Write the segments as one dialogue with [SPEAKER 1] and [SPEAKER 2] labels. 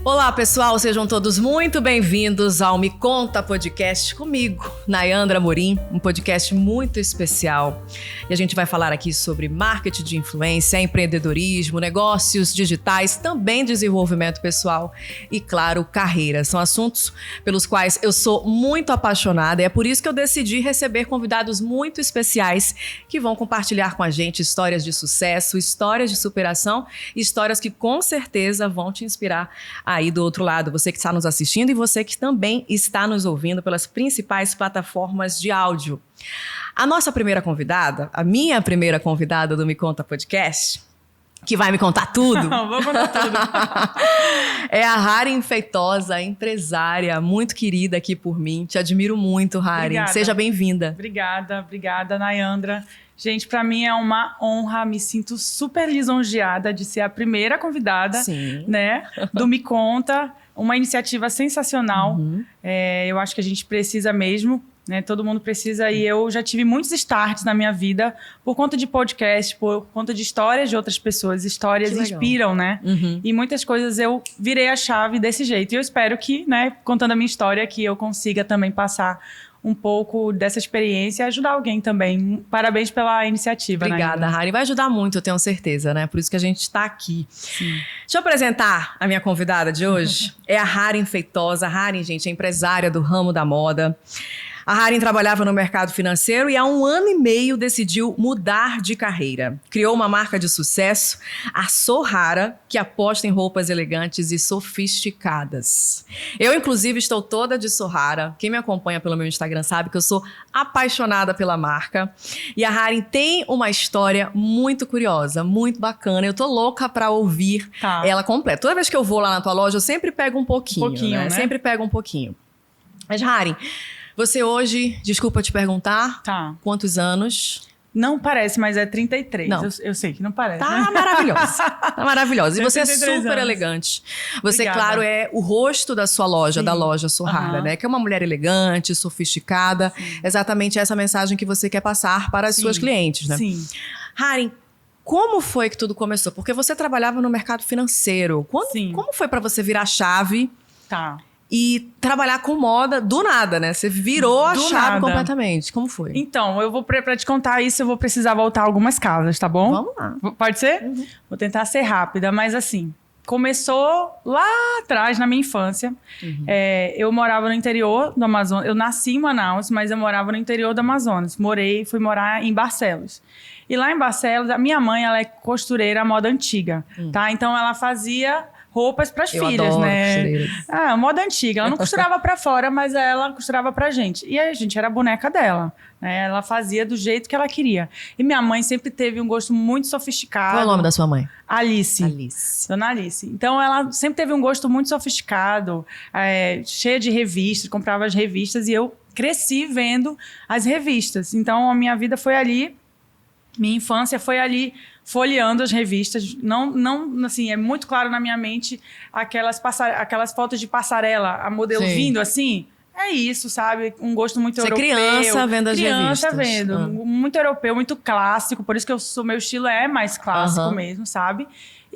[SPEAKER 1] Olá, pessoal, sejam todos muito bem-vindos ao Me Conta Podcast comigo, Nayandra Amorim, um podcast muito especial. E a gente vai falar aqui sobre marketing de influência, empreendedorismo, negócios digitais, também desenvolvimento pessoal e, claro, carreira. São assuntos pelos quais eu sou muito apaixonada e é por isso que eu decidi receber convidados muito especiais que vão compartilhar com a gente histórias de sucesso, histórias de superação e histórias que com certeza vão te inspirar aí do outro lado, você que está nos assistindo e você que também está nos ouvindo pelas principais plataformas de áudio. A nossa primeira convidada, a minha primeira convidada do Me Conta Podcast, que vai me contar tudo.
[SPEAKER 2] Vou contar tudo.
[SPEAKER 1] É a Harin Feitosa, empresária, muito querida aqui por mim. Te admiro muito, Harin.
[SPEAKER 2] Obrigada.
[SPEAKER 1] Seja bem-vinda.
[SPEAKER 2] Obrigada, Nayandra. Gente, para mim é uma honra, me sinto super lisonjeada de ser a primeira convidada, né, do Me Conta, uma iniciativa sensacional. Eu acho que a gente precisa mesmo, né, todo mundo precisa, e eu já tive muitos starts na minha vida por conta de podcast, por conta de histórias de outras pessoas. Histórias inspiram, né? E muitas coisas eu virei a chave desse jeito. E eu espero que, né, contando a minha história, que eu consiga também passar um pouco dessa experiência e ajudar alguém também. Parabéns pela iniciativa.
[SPEAKER 1] Obrigada, Harin. Vai ajudar muito, eu tenho certeza, né? Por isso que a gente está aqui. Sim. Deixa eu apresentar a minha convidada de hoje. É a Harin Feitosa. A Harin, gente, é empresária do ramo da moda. A Harin trabalhava no mercado financeiro e há 1 ano e meio decidiu mudar de carreira. Criou uma marca de sucesso, a Sorrara, que aposta em roupas elegantes e sofisticadas. Eu, inclusive, estou toda de Sorrara. Quem me acompanha pelo meu Instagram sabe que eu sou apaixonada pela marca. E a Harin tem uma história muito curiosa, muito bacana. Eu tô louca pra ouvir ela completa. Toda vez que eu vou lá na tua loja, eu sempre pego um pouquinho, né? Sempre pego um pouquinho. Mas, Harin, você hoje, desculpa te perguntar, quantos anos?
[SPEAKER 2] Não parece, mas é 33.
[SPEAKER 1] Não.
[SPEAKER 2] Eu sei que não parece.
[SPEAKER 1] Tá maravilhosa. Tá maravilhosa. E você é super
[SPEAKER 2] anos.
[SPEAKER 1] Elegante. Você,
[SPEAKER 2] Obrigada.
[SPEAKER 1] claro, é o rosto da sua loja, da loja Sorrara, né? Que é uma mulher elegante, sofisticada. Exatamente essa mensagem que você quer passar para as suas clientes, né?
[SPEAKER 2] Sim.
[SPEAKER 1] Harin, como foi que tudo começou? Porque você trabalhava no mercado financeiro. Como foi para você virar a chave? E trabalhar com moda do nada, né? Você virou a chave completamente. Como foi?
[SPEAKER 2] Então, pra te contar isso, eu vou precisar voltar algumas casas, tá bom?
[SPEAKER 1] Vamos lá.
[SPEAKER 2] Pode ser? Vou tentar ser rápida, mas assim, começou lá atrás, na minha infância. Eu morava no interior do Amazonas. Eu nasci em Manaus, mas eu morava no interior do Amazonas. Fui morar em Barcelos. E lá em Barcelos, a minha mãe, ela é costureira moda antiga, tá? Então, ela fazia roupas para as filhas, né? Moda antiga. Ela não costurava para fora, mas ela costurava pra gente. E a gente era a boneca dela, né? Ela fazia do jeito que ela queria. E minha mãe sempre teve um gosto muito sofisticado.
[SPEAKER 1] Qual é o nome da sua mãe?
[SPEAKER 2] Alice. Dona Alice. Então, ela sempre teve um gosto muito sofisticado, cheia de revistas, comprava as revistas e eu cresci vendo as revistas. Então, a minha vida foi ali, minha infância foi ali, folheando as revistas. Não, assim, é muito claro na minha mente aquelas fotos de passarela, a modelo vindo assim. É isso, sabe? Um gosto muito europeu.
[SPEAKER 1] Você criança vendo as revistas.
[SPEAKER 2] Criança vendo. Muito europeu, muito clássico. Por isso que meu estilo é mais clássico mesmo, sabe?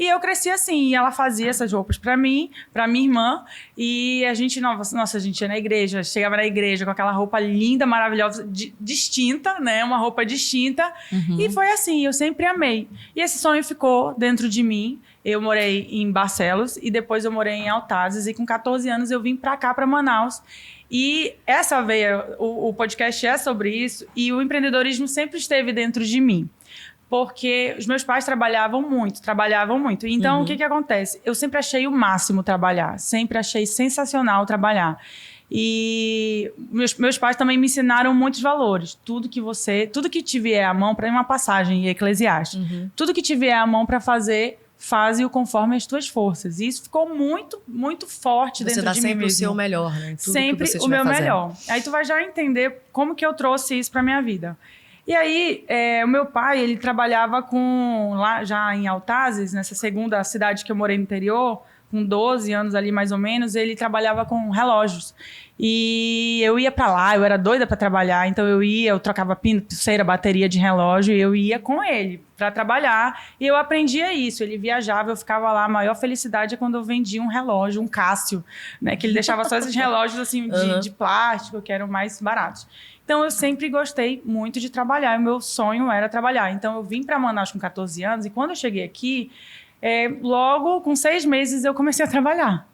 [SPEAKER 2] E eu cresci assim, e ela fazia essas roupas pra mim, pra minha irmã, e a gente, nossa, a gente ia na igreja, chegava na igreja com aquela roupa linda, maravilhosa, distinta, né? Uma roupa distinta, e foi assim, eu sempre amei. E esse sonho ficou dentro de mim. Eu morei em Barcelos, e depois eu morei em Altazes, e com 14 anos eu vim pra cá, pra Manaus. E essa veia, o podcast é sobre isso, e o empreendedorismo sempre esteve dentro de mim. Porque os meus pais trabalhavam muito. Então, o que acontece? Eu sempre achei o máximo trabalhar. Sempre achei sensacional trabalhar. E meus pais também me ensinaram muitos valores. Tudo que te vier à mão, para uma passagem em Eclesiastes, tudo que te vier à mão para fazer, faze-o conforme as tuas forças. E isso ficou muito, muito forte dentro de mim mesmo. Você dá sempre o seu
[SPEAKER 1] melhor, né?
[SPEAKER 2] Sempre o meu melhor. Aí tu vai já entender como que eu trouxe isso para minha vida. E aí, o meu pai, ele trabalhava lá já em Altazes, nessa segunda cidade que eu morei no interior, com 12 anos ali mais ou menos, ele trabalhava com relógios. E eu ia pra lá, eu era doida pra trabalhar, então eu trocava pulseira, bateria de relógio, e eu ia com ele pra trabalhar, e eu aprendia isso. Ele viajava, eu ficava lá, a maior felicidade é quando eu vendia um relógio, um Cássio, né, que ele deixava só esses relógios assim de plástico, que eram mais baratos. Então eu sempre gostei muito de trabalhar, e o meu sonho era trabalhar. Então eu vim pra Manaus com 14 anos, e quando eu cheguei aqui, logo com 6 meses eu comecei a trabalhar.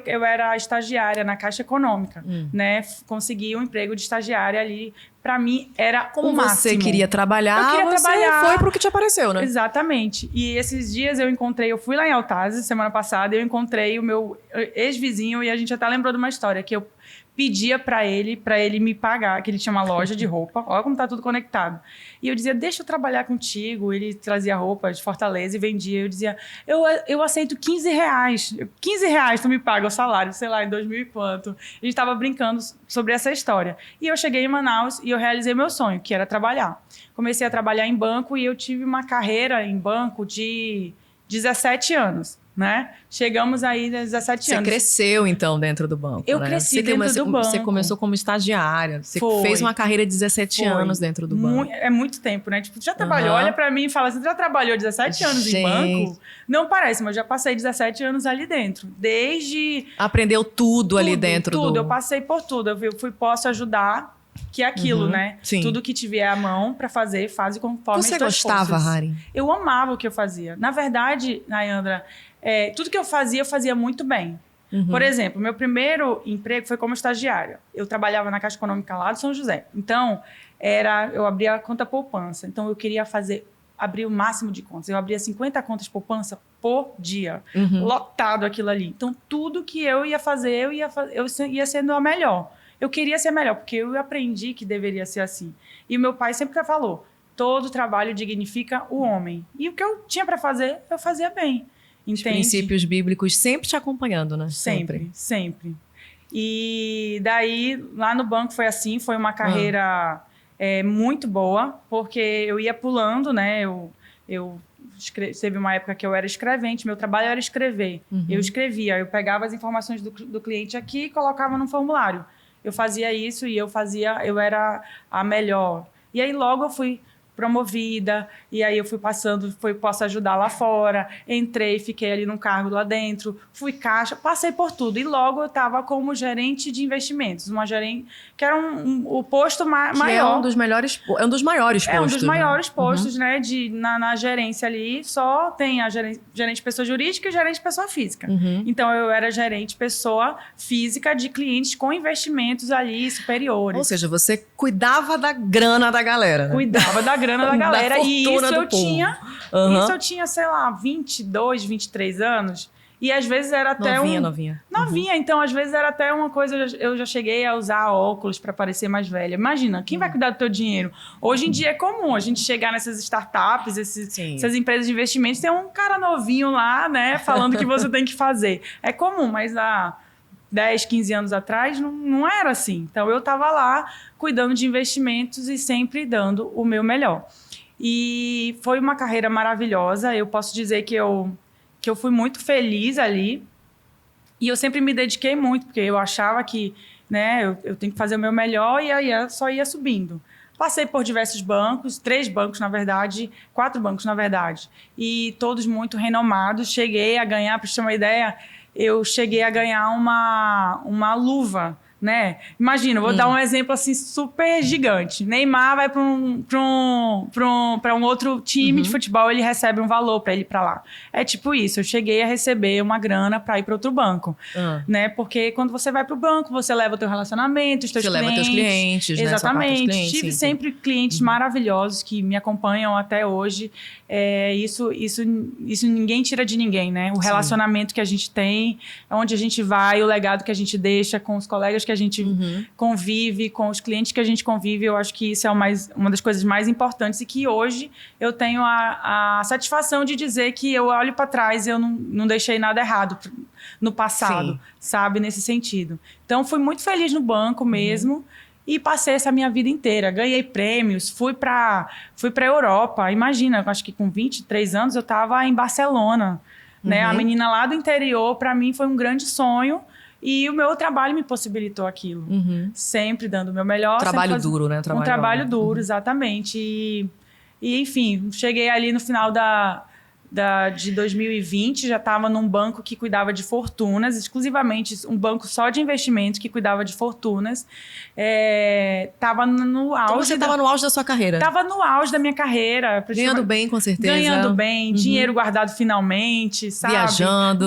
[SPEAKER 2] Eu era estagiária na Caixa Econômica, né? Consegui um emprego de estagiária ali. Para mim, era
[SPEAKER 1] como
[SPEAKER 2] o máximo.
[SPEAKER 1] Você queria trabalhar,
[SPEAKER 2] eu queria trabalhar.
[SPEAKER 1] Foi pro que te apareceu, né?
[SPEAKER 2] Exatamente. E esses dias eu fui lá em Altazes, semana passada, eu encontrei o meu ex-vizinho e a gente até lembrou de uma história que eu pedia para ele me pagar, que ele tinha uma loja de roupa. Olha como tá tudo conectado. E eu dizia, deixa eu trabalhar contigo. Ele trazia roupa de Fortaleza e vendia. Eu dizia, eu aceito R$15. R$15 tu me paga o salário, sei lá, em 2000 e quanto. A gente tava brincando sobre essa história. E eu cheguei em Manaus e eu realizei meu sonho, que era trabalhar. Comecei a trabalhar em banco e eu tive uma carreira em banco de 17 anos. Né? Chegamos aí aos 17 anos.
[SPEAKER 1] Você cresceu, então, dentro do banco,
[SPEAKER 2] Eu
[SPEAKER 1] né?
[SPEAKER 2] cresci dentro do banco.
[SPEAKER 1] Você começou como estagiária. Você
[SPEAKER 2] Foi.
[SPEAKER 1] fez uma carreira de 17 anos dentro do banco.
[SPEAKER 2] É muito tempo, né? Tipo, tu já trabalhou, olha pra mim e fala assim, tu já trabalhou 17 anos em banco? Não parece, mas eu já passei 17 anos ali dentro. Desde...
[SPEAKER 1] Aprendeu tudo ali dentro
[SPEAKER 2] tudo. Eu passei por tudo. Posso ajudar, que é aquilo, né?
[SPEAKER 1] Sim.
[SPEAKER 2] Tudo que tiver à mão pra fazer, faz conforme
[SPEAKER 1] Você gostava, Harin?
[SPEAKER 2] Eu amava o que eu fazia. Na verdade, Nayandra, tudo que eu fazia muito bem. Por exemplo, meu primeiro emprego foi como estagiária. Eu trabalhava na Caixa Econômica lá do São José. Então, eu abria a conta poupança. Então, eu queria abrir o máximo de contas. Eu abria 50 contas poupança por dia. Lotado aquilo ali. Então, tudo que eu ia fazer, eu ia sendo a melhor. Eu queria ser melhor, porque eu aprendi que deveria ser assim. E meu pai sempre falou, todo trabalho dignifica o homem. E o que eu tinha para fazer, eu fazia bem. Entende? Os
[SPEAKER 1] princípios bíblicos sempre te acompanhando, né?
[SPEAKER 2] Sempre. E daí, lá no banco foi assim, foi uma carreira muito boa, porque eu ia pulando, né? Teve uma época que eu era escrevente, meu trabalho era escrever. Eu escrevia, eu pegava as informações do cliente aqui e colocava num formulário. Eu fazia isso e eu era a melhor. E aí logo eu fui promovida, e aí eu fui passando, posso ajudar lá fora, entrei, fiquei ali num cargo lá dentro, fui caixa, passei por tudo. E logo eu estava como gerente de investimentos, uma gerente, que era o posto maior.
[SPEAKER 1] É um dos maiores postos.
[SPEAKER 2] É um dos maiores postos, né? Na gerência ali, só tem a gerente pessoa jurídica e gerente pessoa física. Então, eu era gerente pessoa física de clientes com investimentos ali superiores.
[SPEAKER 1] Ou seja, você cuidava da grana da galera, né?
[SPEAKER 2] Cuidava da grana da galera.
[SPEAKER 1] Da
[SPEAKER 2] E isso eu
[SPEAKER 1] tinha,
[SPEAKER 2] tinha, sei lá, 22, 23 anos. E às vezes era até
[SPEAKER 1] novinha.
[SPEAKER 2] Então às vezes era até uma coisa, eu já cheguei a usar óculos para parecer mais velha. Imagina, quem vai cuidar do teu dinheiro? Hoje em dia é comum a gente chegar nessas startups, essas empresas de investimentos, tem um cara novinho lá, né, falando o que você tem que fazer. É comum, mas há 10, 15 anos atrás não era assim. Então eu estava lá cuidando de investimentos e sempre dando o meu melhor. E foi uma carreira maravilhosa. Eu posso dizer que eu fui muito feliz ali. E eu sempre me dediquei muito, porque eu achava que, né, eu tenho que fazer o meu melhor e aí só ia subindo. Passei por diversos bancos, 3 bancos, na verdade, 4 bancos, na verdade. E todos muito renomados. Cheguei a ganhar, para você ter uma ideia, eu cheguei a ganhar uma luva, né? Imagina, vou dar um exemplo assim super gigante. Neymar vai para um outro time de futebol, ele recebe um valor para ele ir para lá. É tipo isso, eu cheguei a receber uma grana para ir para outro banco, né? Porque quando você vai para o banco, você leva o teu relacionamento, os teus clientes. Você leva teus
[SPEAKER 1] clientes,
[SPEAKER 2] exatamente.
[SPEAKER 1] Né? Clientes,
[SPEAKER 2] tive sempre clientes maravilhosos que me acompanham até hoje. Isso ninguém tira de ninguém, né? O relacionamento que a gente tem, onde a gente vai, o legado que a gente deixa com os colegas que a gente convive, com os clientes que a gente convive, eu acho que isso é uma das coisas mais importantes e que hoje eu tenho a satisfação de dizer que eu olho para trás e eu não deixei nada errado no passado, sabe? Nesse sentido. Então, fui muito feliz no banco mesmo e passei essa minha vida inteira. Ganhei prêmios, fui para Europa. Imagina, eu acho que com 23 anos eu estava em Barcelona, né? A menina lá do interior, para mim, foi um grande sonho. E o meu trabalho me possibilitou aquilo. Sempre dando o meu melhor.
[SPEAKER 1] Trabalho duro, né?
[SPEAKER 2] Um trabalho duro, exatamente. E, enfim, cheguei ali no final de 2020, já estava num banco que cuidava de fortunas, exclusivamente um banco só de investimentos que cuidava de fortunas. Estava no auge.
[SPEAKER 1] Então você estava no auge da sua carreira?
[SPEAKER 2] Estava no auge da minha carreira.
[SPEAKER 1] Ganhando bem, com certeza.
[SPEAKER 2] Ganhando bem, dinheiro guardado finalmente, sabe?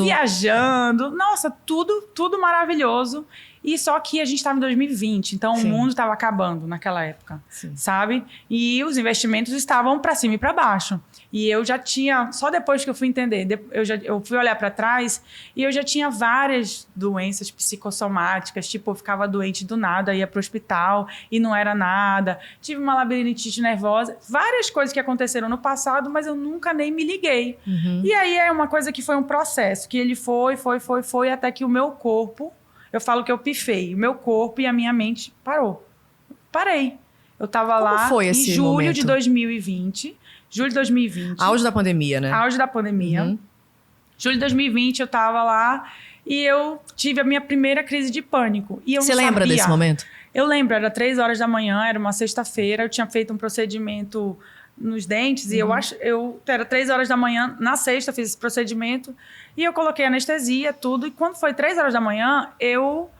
[SPEAKER 2] Viajando. Nossa, tudo maravilhoso. E só que a gente estava em 2020, então o mundo estava acabando naquela época, sabe? E os investimentos estavam para cima e para baixo. E eu já tinha, só depois que eu fui entender, eu fui olhar para trás e eu já tinha várias doenças psicossomáticas, tipo, eu ficava doente do nada, ia para o hospital e não era nada. Tive uma labirintite nervosa, várias coisas que aconteceram no passado, mas eu nunca nem me liguei. E aí é uma coisa que foi um processo, que ele foi, até que o meu corpo... Eu falo que eu pifei. O meu corpo e a minha mente Parei. Eu tava lá em julho de 2020. Julho de 2020.
[SPEAKER 1] Auge da pandemia, né?
[SPEAKER 2] Auge da pandemia. Julho de 2020 eu tava lá e eu tive a minha primeira crise de pânico. E eu
[SPEAKER 1] Você lembra desse momento?
[SPEAKER 2] Eu lembro, era 3 horas da manhã, era uma sexta-feira. Eu tinha feito um procedimento nos dentes e era 3 horas da manhã, na sexta fiz esse procedimento e eu coloquei anestesia, tudo, e quando foi 3 horas da manhã, eu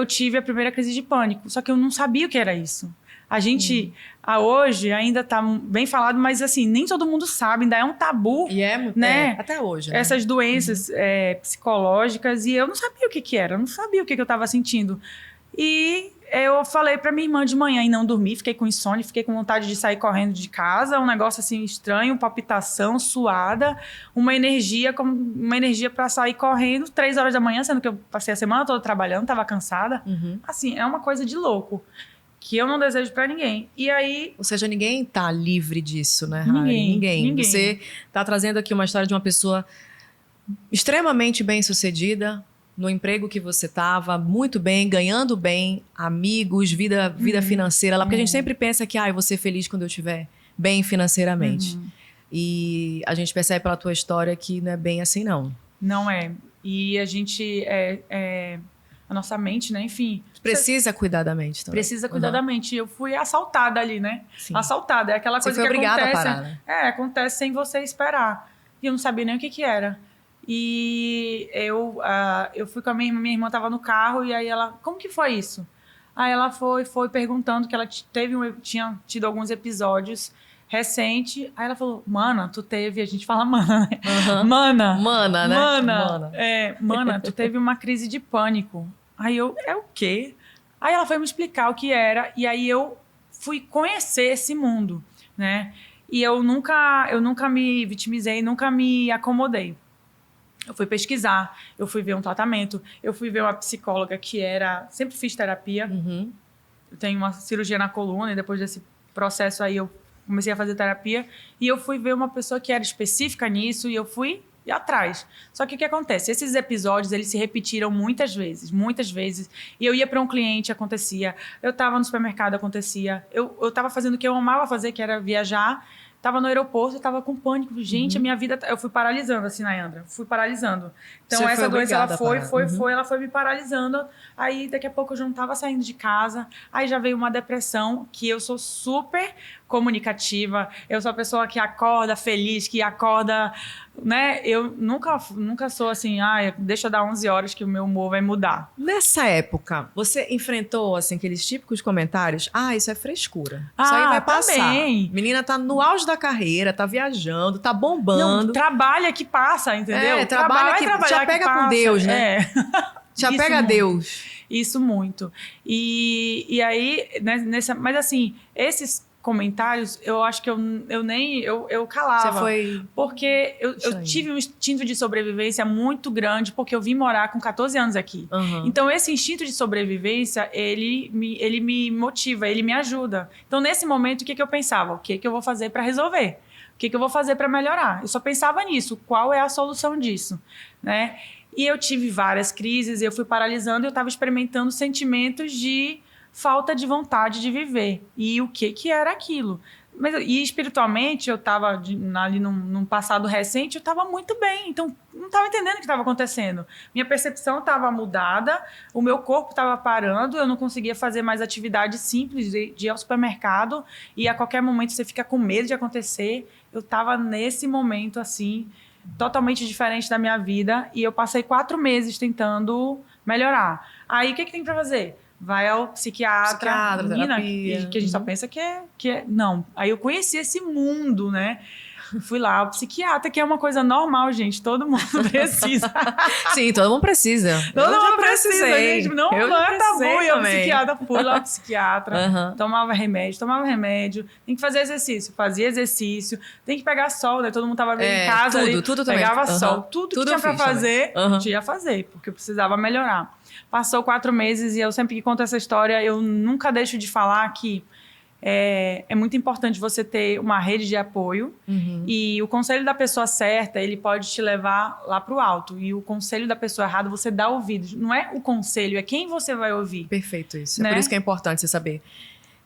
[SPEAKER 2] tive a primeira crise de pânico, só que eu não sabia o que era isso. A gente, hoje, ainda tá bem falado, mas assim, nem todo mundo sabe, ainda é um tabu, né?
[SPEAKER 1] Até hoje, né?
[SPEAKER 2] Essas doenças psicológicas, e eu não sabia o que era, eu não sabia o que eu estava sentindo. E eu falei pra minha irmã de manhã e não dormi, fiquei com insônia, fiquei com vontade de sair correndo de casa, um negócio assim estranho, palpitação, suada, uma energia para sair correndo 3 horas da manhã, sendo que eu passei a semana toda trabalhando, tava cansada. Assim, é uma coisa de louco, que eu não desejo pra ninguém. E aí...
[SPEAKER 1] Ou seja, ninguém tá livre disso, né, Hari? Ninguém. Você tá trazendo aqui uma história de uma pessoa extremamente bem-sucedida, no emprego que você estava, muito bem, ganhando bem, amigos, vida financeira lá. Porque a gente sempre pensa que eu vou ser feliz quando eu estiver bem financeiramente. E a gente percebe pela tua história que não é bem assim, não.
[SPEAKER 2] Não é. E a gente... a nossa mente, né? Enfim...
[SPEAKER 1] Precisa cuidar da mente também.
[SPEAKER 2] Precisa cuidar da mente. Eu fui assaltada ali, né? Sim. Assaltada. É aquela coisa que acontece...
[SPEAKER 1] Você foi obrigada a parar, né?
[SPEAKER 2] Acontece sem você esperar. E eu não sabia nem o que era. E eu fui com a minha irmã, estava no carro, e aí ela, como que foi isso? Aí ela foi perguntando que ela tinha tido alguns episódios recentes. Aí ela falou, mana, tu teve, a gente fala mana, né?
[SPEAKER 1] Mana, né?
[SPEAKER 2] Mana, tu teve uma crise de pânico. Aí eu, o quê? Aí ela foi me explicar o que era, e aí eu fui conhecer esse mundo, né? E eu nunca me vitimizei, nunca me acomodei. Eu fui pesquisar, eu fui ver um tratamento, eu fui ver uma psicóloga que sempre fiz terapia. Eu tenho uma cirurgia na coluna e depois desse processo aí eu comecei a fazer terapia. E eu fui ver uma pessoa que era específica nisso e eu fui atrás. Só que o que acontece? Esses episódios, eles se repetiram muitas vezes. E eu ia para um cliente, acontecia. Eu estava no supermercado, acontecia. Eu estava fazendo o que eu amava fazer, que era viajar. Tava no aeroporto, eu tava com pânico. Gente, a minha vida... Eu fui paralisando, assim, Nayandra. Fui paralisando. Então,
[SPEAKER 1] você
[SPEAKER 2] essa doença, ela ela foi me paralisando. Aí, daqui a pouco, eu já não tava saindo de casa. Aí, já veio uma depressão, que eu sou super comunicativa. Eu sou a pessoa que acorda feliz, que acorda... Né? Eu nunca sou assim, deixa dar 11 horas que o meu humor vai mudar.
[SPEAKER 1] Nessa época, você enfrentou, assim, aqueles típicos comentários? Isso é frescura. Isso aí vai passar.
[SPEAKER 2] Também.
[SPEAKER 1] Menina tá no auge da carreira, tá viajando, tá bombando.
[SPEAKER 2] Não, trabalha que passa, entendeu?
[SPEAKER 1] Trabalha que já pega com Deus, né? Já pega Deus.
[SPEAKER 2] Isso muito. E aí, mas assim, esses comentários, eu acho que eu calava.
[SPEAKER 1] Você foi...
[SPEAKER 2] Porque eu tive um instinto de sobrevivência muito grande, porque eu vim morar com 14 anos aqui. Então, esse instinto de sobrevivência, ele me motiva, ele me ajuda. Então, nesse momento, o que eu pensava? O que eu vou fazer para resolver? O que eu vou fazer para melhorar? Eu só pensava nisso. Qual é a solução disso? Né? E eu tive várias crises, eu fui paralisando, eu estava experimentando sentimentos de falta de vontade de viver. E o que era aquilo? E espiritualmente, eu tava ali num passado recente, eu tava muito bem. Então, não tava entendendo o que estava acontecendo. Minha percepção estava mudada, o meu corpo estava parando, eu não conseguia fazer mais atividades simples de ir ao supermercado e a qualquer momento você fica com medo de acontecer. Eu estava nesse momento, assim, totalmente diferente da minha vida e eu passei 4 meses tentando melhorar. Aí, o que tem para fazer? Vai ao psiquiatra, menina, que a gente só pensa que é... Não, aí eu conheci esse mundo, né? Fui lá, o psiquiatra, que é uma coisa normal, gente. Todo mundo precisa.
[SPEAKER 1] Sim, todo mundo precisa.
[SPEAKER 2] Todo mundo precisa, gente. Não é tabu. E eu, psiquiatra, fui lá pro psiquiatra, tomava remédio. Tem que fazer exercício, fazia exercício. Tem que pegar sol, né? Todo mundo tava vendo em casa
[SPEAKER 1] tudo
[SPEAKER 2] ali, pegava
[SPEAKER 1] também.
[SPEAKER 2] sol. Tudo que tinha pra fazer, tinha que fazer, porque eu precisava melhorar. Passou 4 meses e eu sempre que conto essa história, eu nunca deixo de falar que é muito importante você ter uma rede de apoio e o conselho da pessoa certa, ele pode te levar lá pro alto. E o conselho da pessoa errada, você dá ouvidos. Não é o conselho, é quem você vai ouvir.
[SPEAKER 1] Perfeito isso.
[SPEAKER 2] Né?
[SPEAKER 1] É por isso que é importante você saber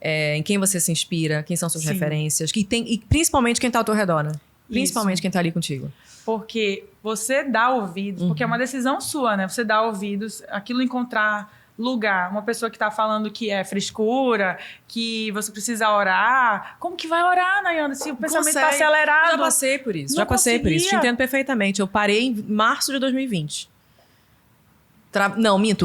[SPEAKER 1] em quem você se inspira, quem são suas referências, e principalmente quem tá ao teu redor, né? Principalmente quem tá ali contigo.
[SPEAKER 2] Porque você dá ouvidos, porque é uma decisão sua, né? Você dá ouvidos, aquilo encontrar lugar, uma pessoa que está falando que é frescura, que você precisa orar. Como que vai orar, Nayana, se o pensamento está acelerado?
[SPEAKER 1] Já passei por isso, te entendo perfeitamente. Eu parei em março de 2020.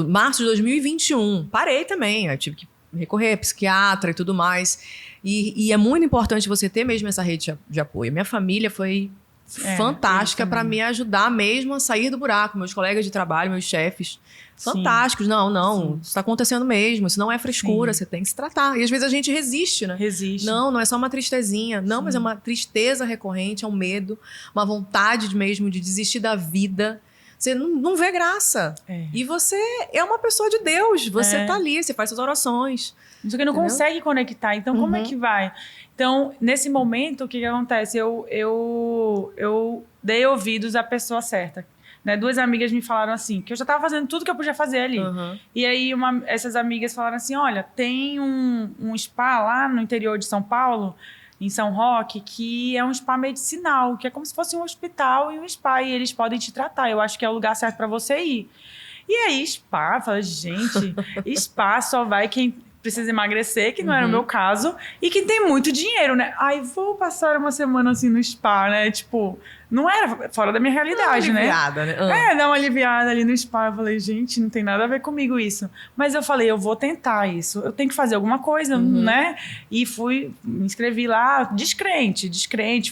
[SPEAKER 1] Março de 2021. Parei também, eu tive que recorrer a psiquiatra e tudo mais. E é muito importante você ter mesmo essa rede de apoio. Minha família foi fantástica para me ajudar mesmo a sair do buraco. Meus colegas de trabalho, meus chefes, fantásticos. Não, isso está acontecendo mesmo. Isso não é frescura, você tem que se tratar. E às vezes a gente resiste, né?
[SPEAKER 2] Resiste.
[SPEAKER 1] Não é só uma tristezinha. Não, mas é uma tristeza recorrente, é um medo, uma vontade mesmo de desistir da vida. Você não vê graça. E você é uma pessoa de Deus. Você tá ali, você faz suas orações.
[SPEAKER 2] Só que não consegue conectar. Então, como é que vai? Então, nesse momento, o que acontece? Eu dei ouvidos à pessoa certa. Né? 2 amigas me falaram assim, que eu já estava fazendo tudo que eu podia fazer ali. E aí, essas amigas falaram assim, olha, tem um spa lá no interior de São Paulo, em São Roque, que é um spa medicinal, que é como se fosse um hospital e um spa, e eles podem te tratar. Eu acho que é o lugar certo para você ir. E aí, spa, fala, gente, spa só vai quem precisa emagrecer, que não era o meu caso, e quem tem muito dinheiro, né? Aí vou passar uma semana assim no spa, né? Tipo, não era fora da minha realidade, né? Dar uma aliviada ali no spa. Eu falei, gente, não tem nada a ver comigo isso. Mas eu falei, eu vou tentar isso. Eu tenho que fazer alguma coisa, né? E me inscrevi lá, descrente.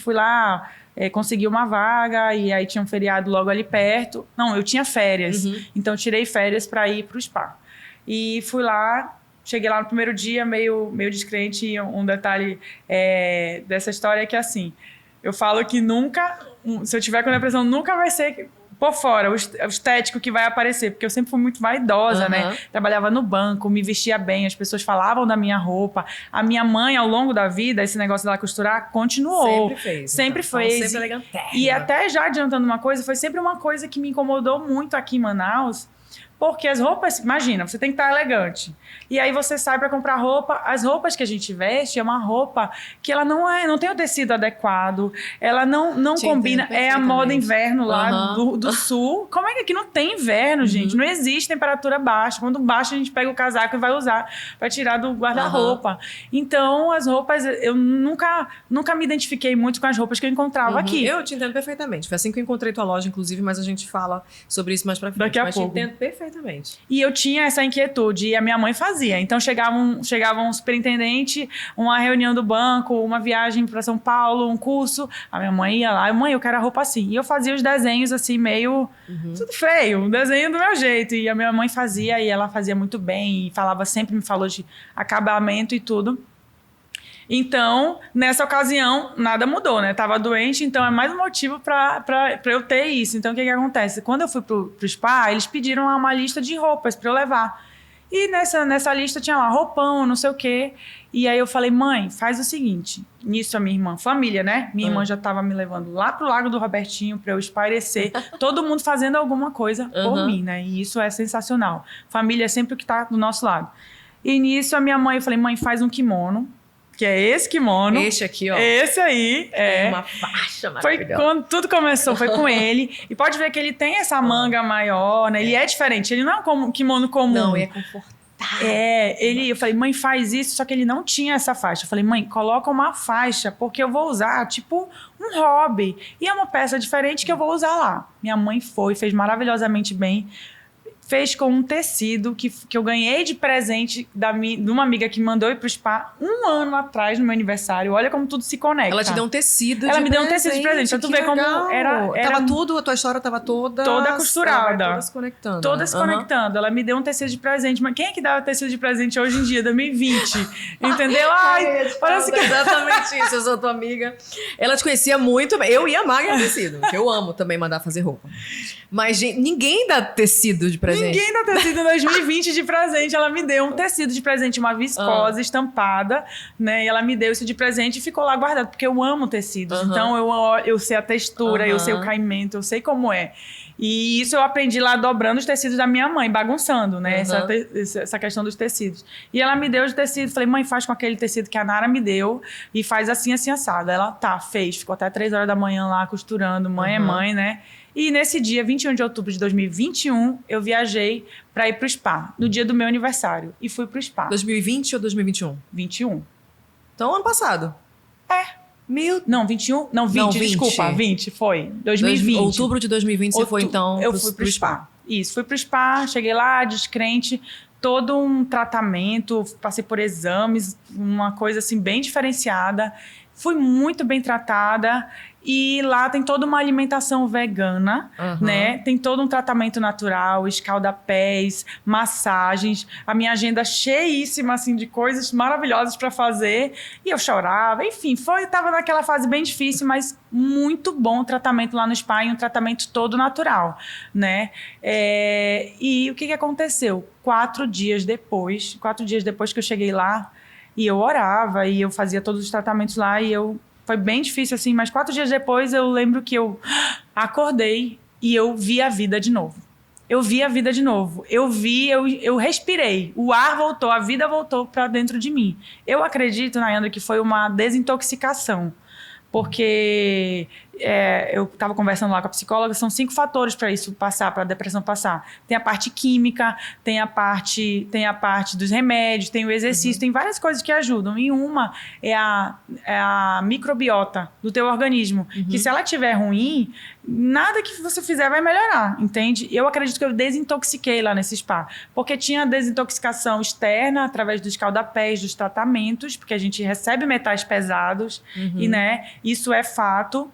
[SPEAKER 2] Fui lá, consegui uma vaga, e aí tinha um feriado logo ali perto. Não, eu tinha férias. Então, eu tirei férias para ir pro spa. E fui lá. Cheguei lá no primeiro dia, meio descrente, e um detalhe dessa história é que, assim, eu falo que nunca, se eu tiver com depressão, nunca vai ser por fora, o estético que vai aparecer, porque eu sempre fui muito vaidosa, né? Trabalhava no banco, me vestia bem, as pessoas falavam da minha roupa. A minha mãe, ao longo da vida, esse negócio dela costurar, continuou. Sempre fez. Sempre elegante. E até já adiantando uma coisa, foi sempre uma coisa que me incomodou muito aqui em Manaus, porque as roupas, imagina, você tem que estar elegante. E aí você sai para comprar roupa, as roupas que a gente veste é uma roupa que ela não tem o tecido adequado, ela não combina, é a moda inverno lá do sul. Como é que aqui não tem inverno, gente? Não existe temperatura baixa. Quando baixa, a gente pega o casaco e vai usar para tirar do guarda-roupa. Então, as roupas, eu nunca me identifiquei muito com as roupas que eu encontrava aqui.
[SPEAKER 1] Eu te entendo perfeitamente. Foi assim que eu encontrei tua loja, inclusive, mas a gente fala sobre isso mais pra frente.
[SPEAKER 2] Daqui a pouco.
[SPEAKER 1] Te entendo perfeitamente.
[SPEAKER 2] E eu tinha essa inquietude, e a minha mãe fazia. Então, chegava um superintendente, uma reunião do banco, uma viagem para São Paulo, um curso. A minha mãe ia lá, mãe, eu quero a roupa assim. E eu fazia os desenhos assim, meio tudo feio, um desenho do meu jeito. E a minha mãe fazia, e ela fazia muito bem, e sempre me falou de acabamento e tudo. Então, nessa ocasião, nada mudou, né? Tava doente, então é mais um motivo pra eu ter isso. Então, o que acontece? Quando eu fui pro spa, eles pediram uma lista de roupas pra eu levar. E nessa lista tinha lá roupão, não sei o quê. E aí eu falei, mãe, faz o seguinte. Nisso a minha irmã, família, né? Minha irmã já tava me levando lá pro Lago do Robertinho pra eu espairecer. Todo mundo fazendo alguma coisa por mim, né? E isso é sensacional. Família é sempre o que tá do nosso lado. E nisso a minha mãe, eu falei, mãe, faz um kimono. que é esse kimono.
[SPEAKER 1] Este aqui, ó.
[SPEAKER 2] Esse aí,
[SPEAKER 1] É uma faixa
[SPEAKER 2] Foi
[SPEAKER 1] maravilhosa.
[SPEAKER 2] quando tudo começou, foi com ele. E pode ver que ele tem essa manga maior, né? Ele é diferente, ele não é um kimono comum.
[SPEAKER 1] Não, é confortável.
[SPEAKER 2] Eu falei, mãe, faz isso, só que ele não tinha essa faixa. Eu falei, mãe, coloca uma faixa, porque eu vou usar, tipo, um hobby. E é uma peça diferente que eu vou usar lá. Minha mãe fez maravilhosamente bem. Fez com um tecido que eu ganhei de presente de uma amiga que mandou ir pro spa 1 ano atrás, no meu aniversário. Olha como tudo se conecta.
[SPEAKER 1] Ela te deu um tecido
[SPEAKER 2] Ela me deu um tecido de presente. Então tu vê como era
[SPEAKER 1] Tava tudo, a tua história tava toda
[SPEAKER 2] costurada.
[SPEAKER 1] Toda se conectando.
[SPEAKER 2] Toda se conectando. Ela me deu um tecido de presente. Mas quem é que dá tecido de presente hoje em dia, 2020? Entendeu? Ai, parece que...
[SPEAKER 1] Exatamente isso, eu sou tua amiga. Ela te conhecia muito bem. Eu ia amar ganhar tecido, que eu amo também mandar fazer roupa. Mas gente, ninguém dá tecido de presente.
[SPEAKER 2] Ninguém dá tecido em 2020 de presente. Ela me deu um tecido de presente, uma viscose estampada, né? E ela me deu isso de presente e ficou lá guardado, porque eu amo tecidos. Então eu sei a textura, eu sei o caimento, eu sei como é. E isso eu aprendi lá dobrando os tecidos da minha mãe, bagunçando, né? Essa questão dos tecidos. E ela me deu de tecido. Falei, mãe, faz com aquele tecido que a Nara me deu e faz assim, assim, assado. Ela, fez. Ficou até 3 horas da manhã lá costurando. Mãe é mãe, né? E nesse dia, 21 de outubro de 2021, eu viajei para ir pro spa, no dia do meu aniversário. E fui pro spa.
[SPEAKER 1] 2020 ou 2021?
[SPEAKER 2] 21.
[SPEAKER 1] Então, ano passado.
[SPEAKER 2] Não, 21. Não, 20,
[SPEAKER 1] Não, 20.
[SPEAKER 2] Desculpa. 20, foi. 2020.
[SPEAKER 1] Outubro de 2020 você foi, então,
[SPEAKER 2] eu fui pro spa. Isso, fui pro spa, cheguei lá, descrente, todo um tratamento, passei por exames, uma coisa assim bem diferenciada. Fui muito bem tratada e lá tem toda uma alimentação vegana, né? Tem todo um tratamento natural, escalda-pés, massagens. A minha agenda cheíssima, assim, de coisas maravilhosas para fazer. E eu chorava, enfim, tava naquela fase bem difícil, mas muito bom o tratamento lá no spa e um tratamento todo natural, né? E o que aconteceu? 4 dias depois que eu cheguei lá, e eu orava, e eu fazia todos os tratamentos lá, foi bem difícil, assim, mas 4 dias depois eu lembro que eu acordei e eu vi a vida de novo. Eu respirei, o ar voltou, a vida voltou para dentro de mim. Eu acredito, Nayandra, que foi uma desintoxicação, porque eu estava conversando lá com a psicóloga, são 5 fatores para isso passar, para a depressão passar. Tem a parte química, tem a parte dos remédios, tem o exercício, tem várias coisas que ajudam. E uma é a microbiota do teu organismo, que se ela estiver ruim, nada que você fizer vai melhorar, entende? Eu acredito que eu desintoxiquei lá nesse spa, porque tinha desintoxicação externa através dos escalda-pés, dos tratamentos, porque a gente recebe metais pesados, e, né, isso é fato,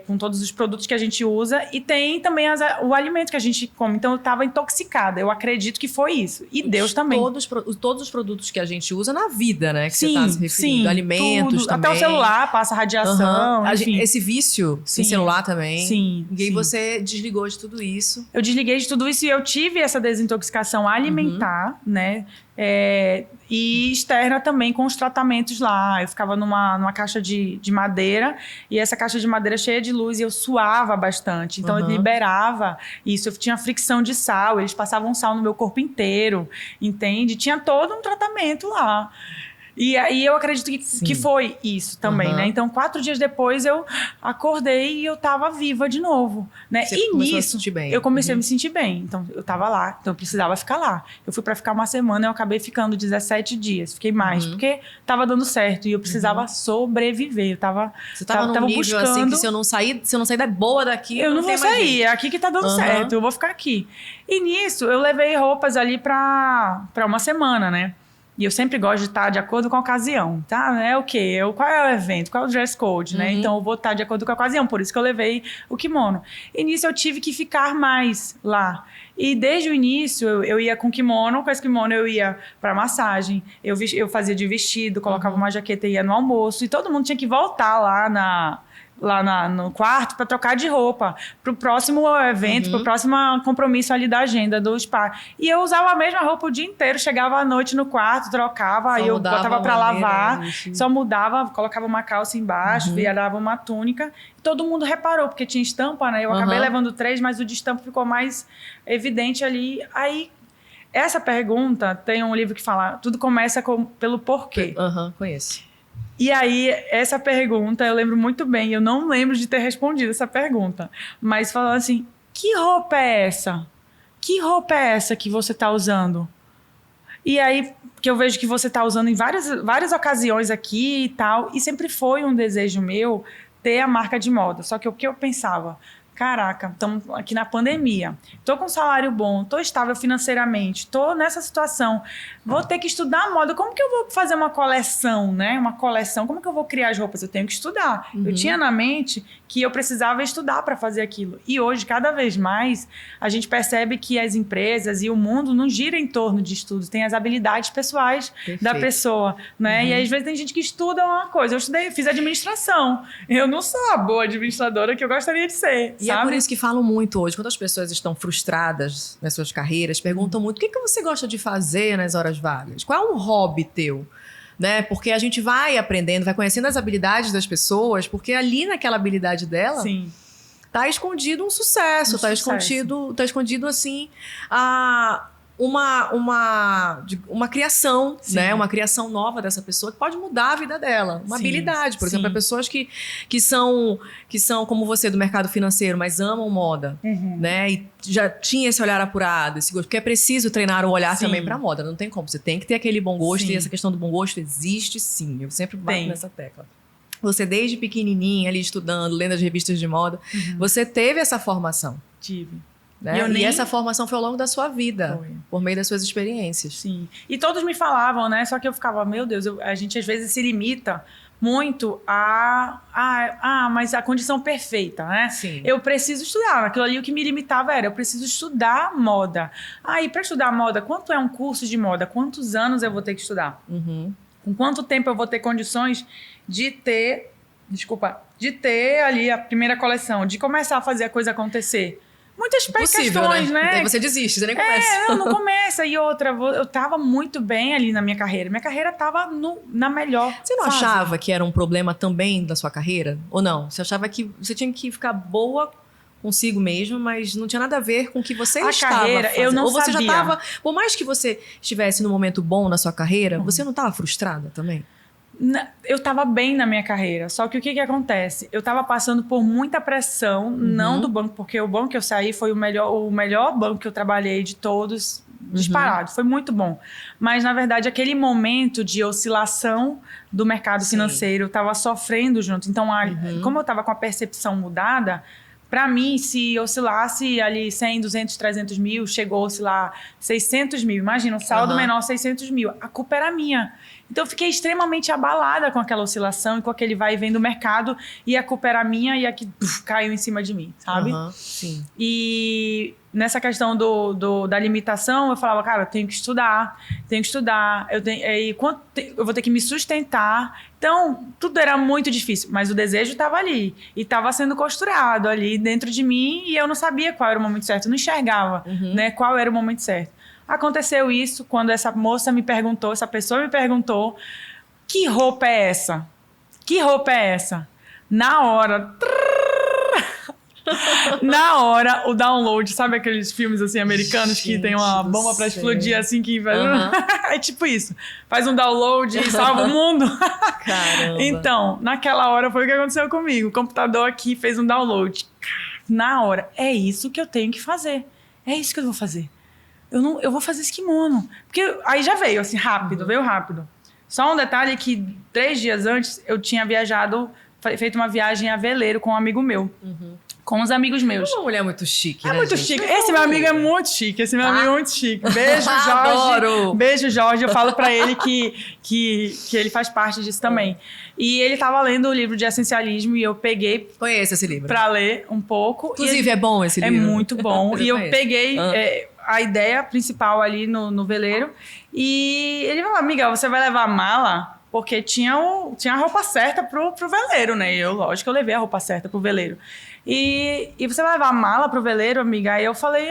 [SPEAKER 2] com todos os produtos que a gente usa, e tem também o alimento que a gente come. Então eu estava intoxicada, eu acredito que foi isso. E Deus também.
[SPEAKER 1] Todos os produtos que a gente usa na vida, né? Que
[SPEAKER 2] sim,
[SPEAKER 1] você tá se referindo. Alimentos
[SPEAKER 2] tudo.
[SPEAKER 1] também.
[SPEAKER 2] Até o celular passa radiação, enfim.
[SPEAKER 1] Esse vício em celular também.
[SPEAKER 2] Sim.
[SPEAKER 1] E aí você desligou de tudo isso.
[SPEAKER 2] Eu desliguei de tudo isso e eu tive essa desintoxicação alimentar, né? E externa também com os tratamentos lá. Eu ficava numa caixa de madeira, e essa caixa de madeira cheia de luz, e eu suava bastante. Então eu liberava isso. Eu tinha fricção de sal, eles passavam sal no meu corpo inteiro, entende? Tinha todo um tratamento lá. E aí eu acredito que foi isso também, né? Então 4 dias depois eu acordei e eu tava viva de novo, né?
[SPEAKER 1] Você
[SPEAKER 2] e
[SPEAKER 1] começou
[SPEAKER 2] nisso
[SPEAKER 1] a se sentir bem.
[SPEAKER 2] eu comecei a me sentir bem. Então eu tava lá, então eu precisava ficar lá. Eu fui pra ficar 1 semana, eu acabei ficando 17 dias. Fiquei mais, porque tava dando certo e eu precisava sobreviver.
[SPEAKER 1] Você tava num nível
[SPEAKER 2] buscando,
[SPEAKER 1] assim que se eu não sair da boa daqui,
[SPEAKER 2] eu não vou sair. É aqui que tá dando certo, eu vou ficar aqui. E nisso eu levei roupas ali pra 1 semana, né? E eu sempre gosto de estar de acordo com a ocasião, tá? É o quê? Qual é o evento? Qual é o dress code, né? Então, eu vou estar de acordo com a ocasião. Por isso que eu levei o kimono. E nisso, eu tive que ficar mais lá. E desde o início, eu ia com kimono. Com esse kimono, eu ia pra massagem. Eu fazia de vestido, colocava uma jaqueta e ia no almoço. E todo mundo tinha que voltar lá no quarto para trocar de roupa pro próximo evento, pro próximo compromisso ali da agenda do spa. E eu usava a mesma roupa o dia inteiro, chegava à noite no quarto, trocava, aí eu botava para lavar, só mudava, colocava uma calça embaixo, virava uma túnica. Todo mundo reparou, porque tinha estampa, né? Eu acabei levando 3, mas o de estampa ficou mais evidente ali. Aí essa pergunta, tem um livro que fala, tudo começa pelo porquê.
[SPEAKER 1] Conheço.
[SPEAKER 2] E aí, essa pergunta, eu lembro muito bem, eu não lembro de ter respondido essa pergunta, mas falando assim, que roupa é essa? Que roupa é essa que você tá usando? E aí, que eu vejo que você tá usando em várias ocasiões aqui e tal, e sempre foi um desejo meu ter a marca de moda. Só que o que eu pensava... Caraca, estamos aqui na pandemia, tô com um salário bom, tô estável financeiramente, tô nessa situação, vou ter que estudar moda, como que eu vou fazer uma coleção, né? Uma coleção, como que eu vou criar as roupas? Eu tenho que estudar. Eu tinha na mente que eu precisava estudar para fazer aquilo. E hoje, cada vez mais, a gente percebe que as empresas e o mundo não gira em torno de estudos, tem as habilidades pessoais da pessoa, né? E às vezes tem gente que estuda uma coisa. Eu estudei, fiz administração. Eu não sou a boa administradora que eu gostaria de ser.
[SPEAKER 1] E é por isso que falam muito hoje, quando as pessoas estão frustradas nas suas carreiras, perguntam muito, o que você gosta de fazer nas horas vagas? Qual é um hobby teu? Né? Porque a gente vai aprendendo, vai conhecendo as habilidades das pessoas, porque ali naquela habilidade dela...
[SPEAKER 2] Sim.
[SPEAKER 1] Tá escondido um sucesso, tá escondido assim, uma criação, né? Uma criação nova dessa pessoa que pode mudar a vida dela. Uma habilidade, por exemplo, pessoas que são como você do mercado financeiro, mas amam moda, né? E já tinha esse olhar apurado, esse gosto, porque é preciso treinar o olhar também pra moda, não tem como, você tem que ter aquele bom gosto, e essa questão do bom gosto existe sim, eu sempre bato nessa tecla. Você desde pequenininha ali estudando, lendo as revistas de moda, você teve essa formação.
[SPEAKER 2] Tive.
[SPEAKER 1] Né? E essa formação foi ao longo da sua vida, por meio das suas experiências.
[SPEAKER 2] Sim. E todos me falavam, né? Só que eu ficava, meu Deus, a gente às vezes se limita muito mas a condição perfeita, né?
[SPEAKER 1] Sim.
[SPEAKER 2] Eu preciso estudar. Aquilo ali o que me limitava era, eu preciso estudar moda. E para estudar moda, quanto é um curso de moda? Quantos anos eu vou ter que estudar? Com quanto tempo eu vou ter condições de ter ali a primeira coleção, de começar a fazer a coisa acontecer? Muitas questões, né?
[SPEAKER 1] Daí você desiste, você nem começa.
[SPEAKER 2] Não começa. E outra, eu tava muito bem ali na minha carreira. Minha carreira tava na melhor
[SPEAKER 1] Você não
[SPEAKER 2] fase.
[SPEAKER 1] achava que era um problema também da sua carreira? Ou não? Você achava que você tinha que ficar boa consigo mesmo, mas não tinha nada a ver com o que você estava
[SPEAKER 2] carreira,
[SPEAKER 1] fazendo?
[SPEAKER 2] eu não
[SPEAKER 1] Ou você
[SPEAKER 2] sabia.
[SPEAKER 1] já estava... Por mais que você estivesse num momento bom na sua carreira, você não estava frustrada também?
[SPEAKER 2] Eu estava bem na minha carreira, só que o que acontece? Eu estava passando por muita pressão, não do banco, porque o banco que eu saí foi o melhor banco que eu trabalhei de todos, disparado, foi muito bom. Mas, na verdade, aquele momento de oscilação do mercado financeiro, eu estava sofrendo junto. Então, como eu estava com a percepção mudada, para mim, se oscilasse ali 100, 200, 300 mil, chegou a oscilar 600 mil, imagina, um saldo menor 600 mil, a culpa era minha. Então, eu fiquei extremamente abalada com aquela oscilação e com aquele vai e vem do mercado, e a culpa era minha e a que caiu em cima de mim, sabe?
[SPEAKER 1] Sim.
[SPEAKER 2] E nessa questão da limitação, eu falava, cara, eu tenho que estudar, eu vou ter que me sustentar. Então, tudo era muito difícil, mas o desejo estava ali, e estava sendo costurado ali dentro de mim, e eu não sabia qual era o momento certo, eu não enxergava, né, qual era o momento certo. Aconteceu isso quando essa pessoa me perguntou, que roupa é essa? Que roupa é essa? Na hora... Na hora, o download, sabe aqueles filmes assim americanos que tem uma bomba pra explodir assim que é tipo isso. Faz um download e salva o mundo.
[SPEAKER 1] Caramba.
[SPEAKER 2] Então, naquela hora foi o que aconteceu comigo. O computador aqui fez um download. Na hora, é isso que eu tenho que fazer. É isso que eu vou fazer. Eu vou fazer esse kimono. Porque aí já veio assim, veio rápido. Só um detalhe que 3 dias antes eu tinha feito uma viagem a veleiro com um amigo meu. Com os amigos meus.
[SPEAKER 1] É uma mulher muito chique, né,
[SPEAKER 2] muito
[SPEAKER 1] gente?
[SPEAKER 2] chique. Esse meu amigo é muito chique. Beijo, Jorge.
[SPEAKER 1] Adoro.
[SPEAKER 2] Beijo, Jorge. Eu falo pra ele que ele faz parte disso também. E ele tava lendo o livro de essencialismo e eu peguei...
[SPEAKER 1] Conheço esse livro.
[SPEAKER 2] Pra ler um pouco.
[SPEAKER 1] Inclusive, é bom esse livro.
[SPEAKER 2] É muito bom. E eu peguei a ideia principal ali no veleiro. E ele falou, amiga, você vai levar a mala? Porque tinha a roupa certa pro veleiro, né? E eu, lógico, eu levei a roupa certa pro veleiro. E você vai levar a mala pro veleiro, amiga? Aí eu falei,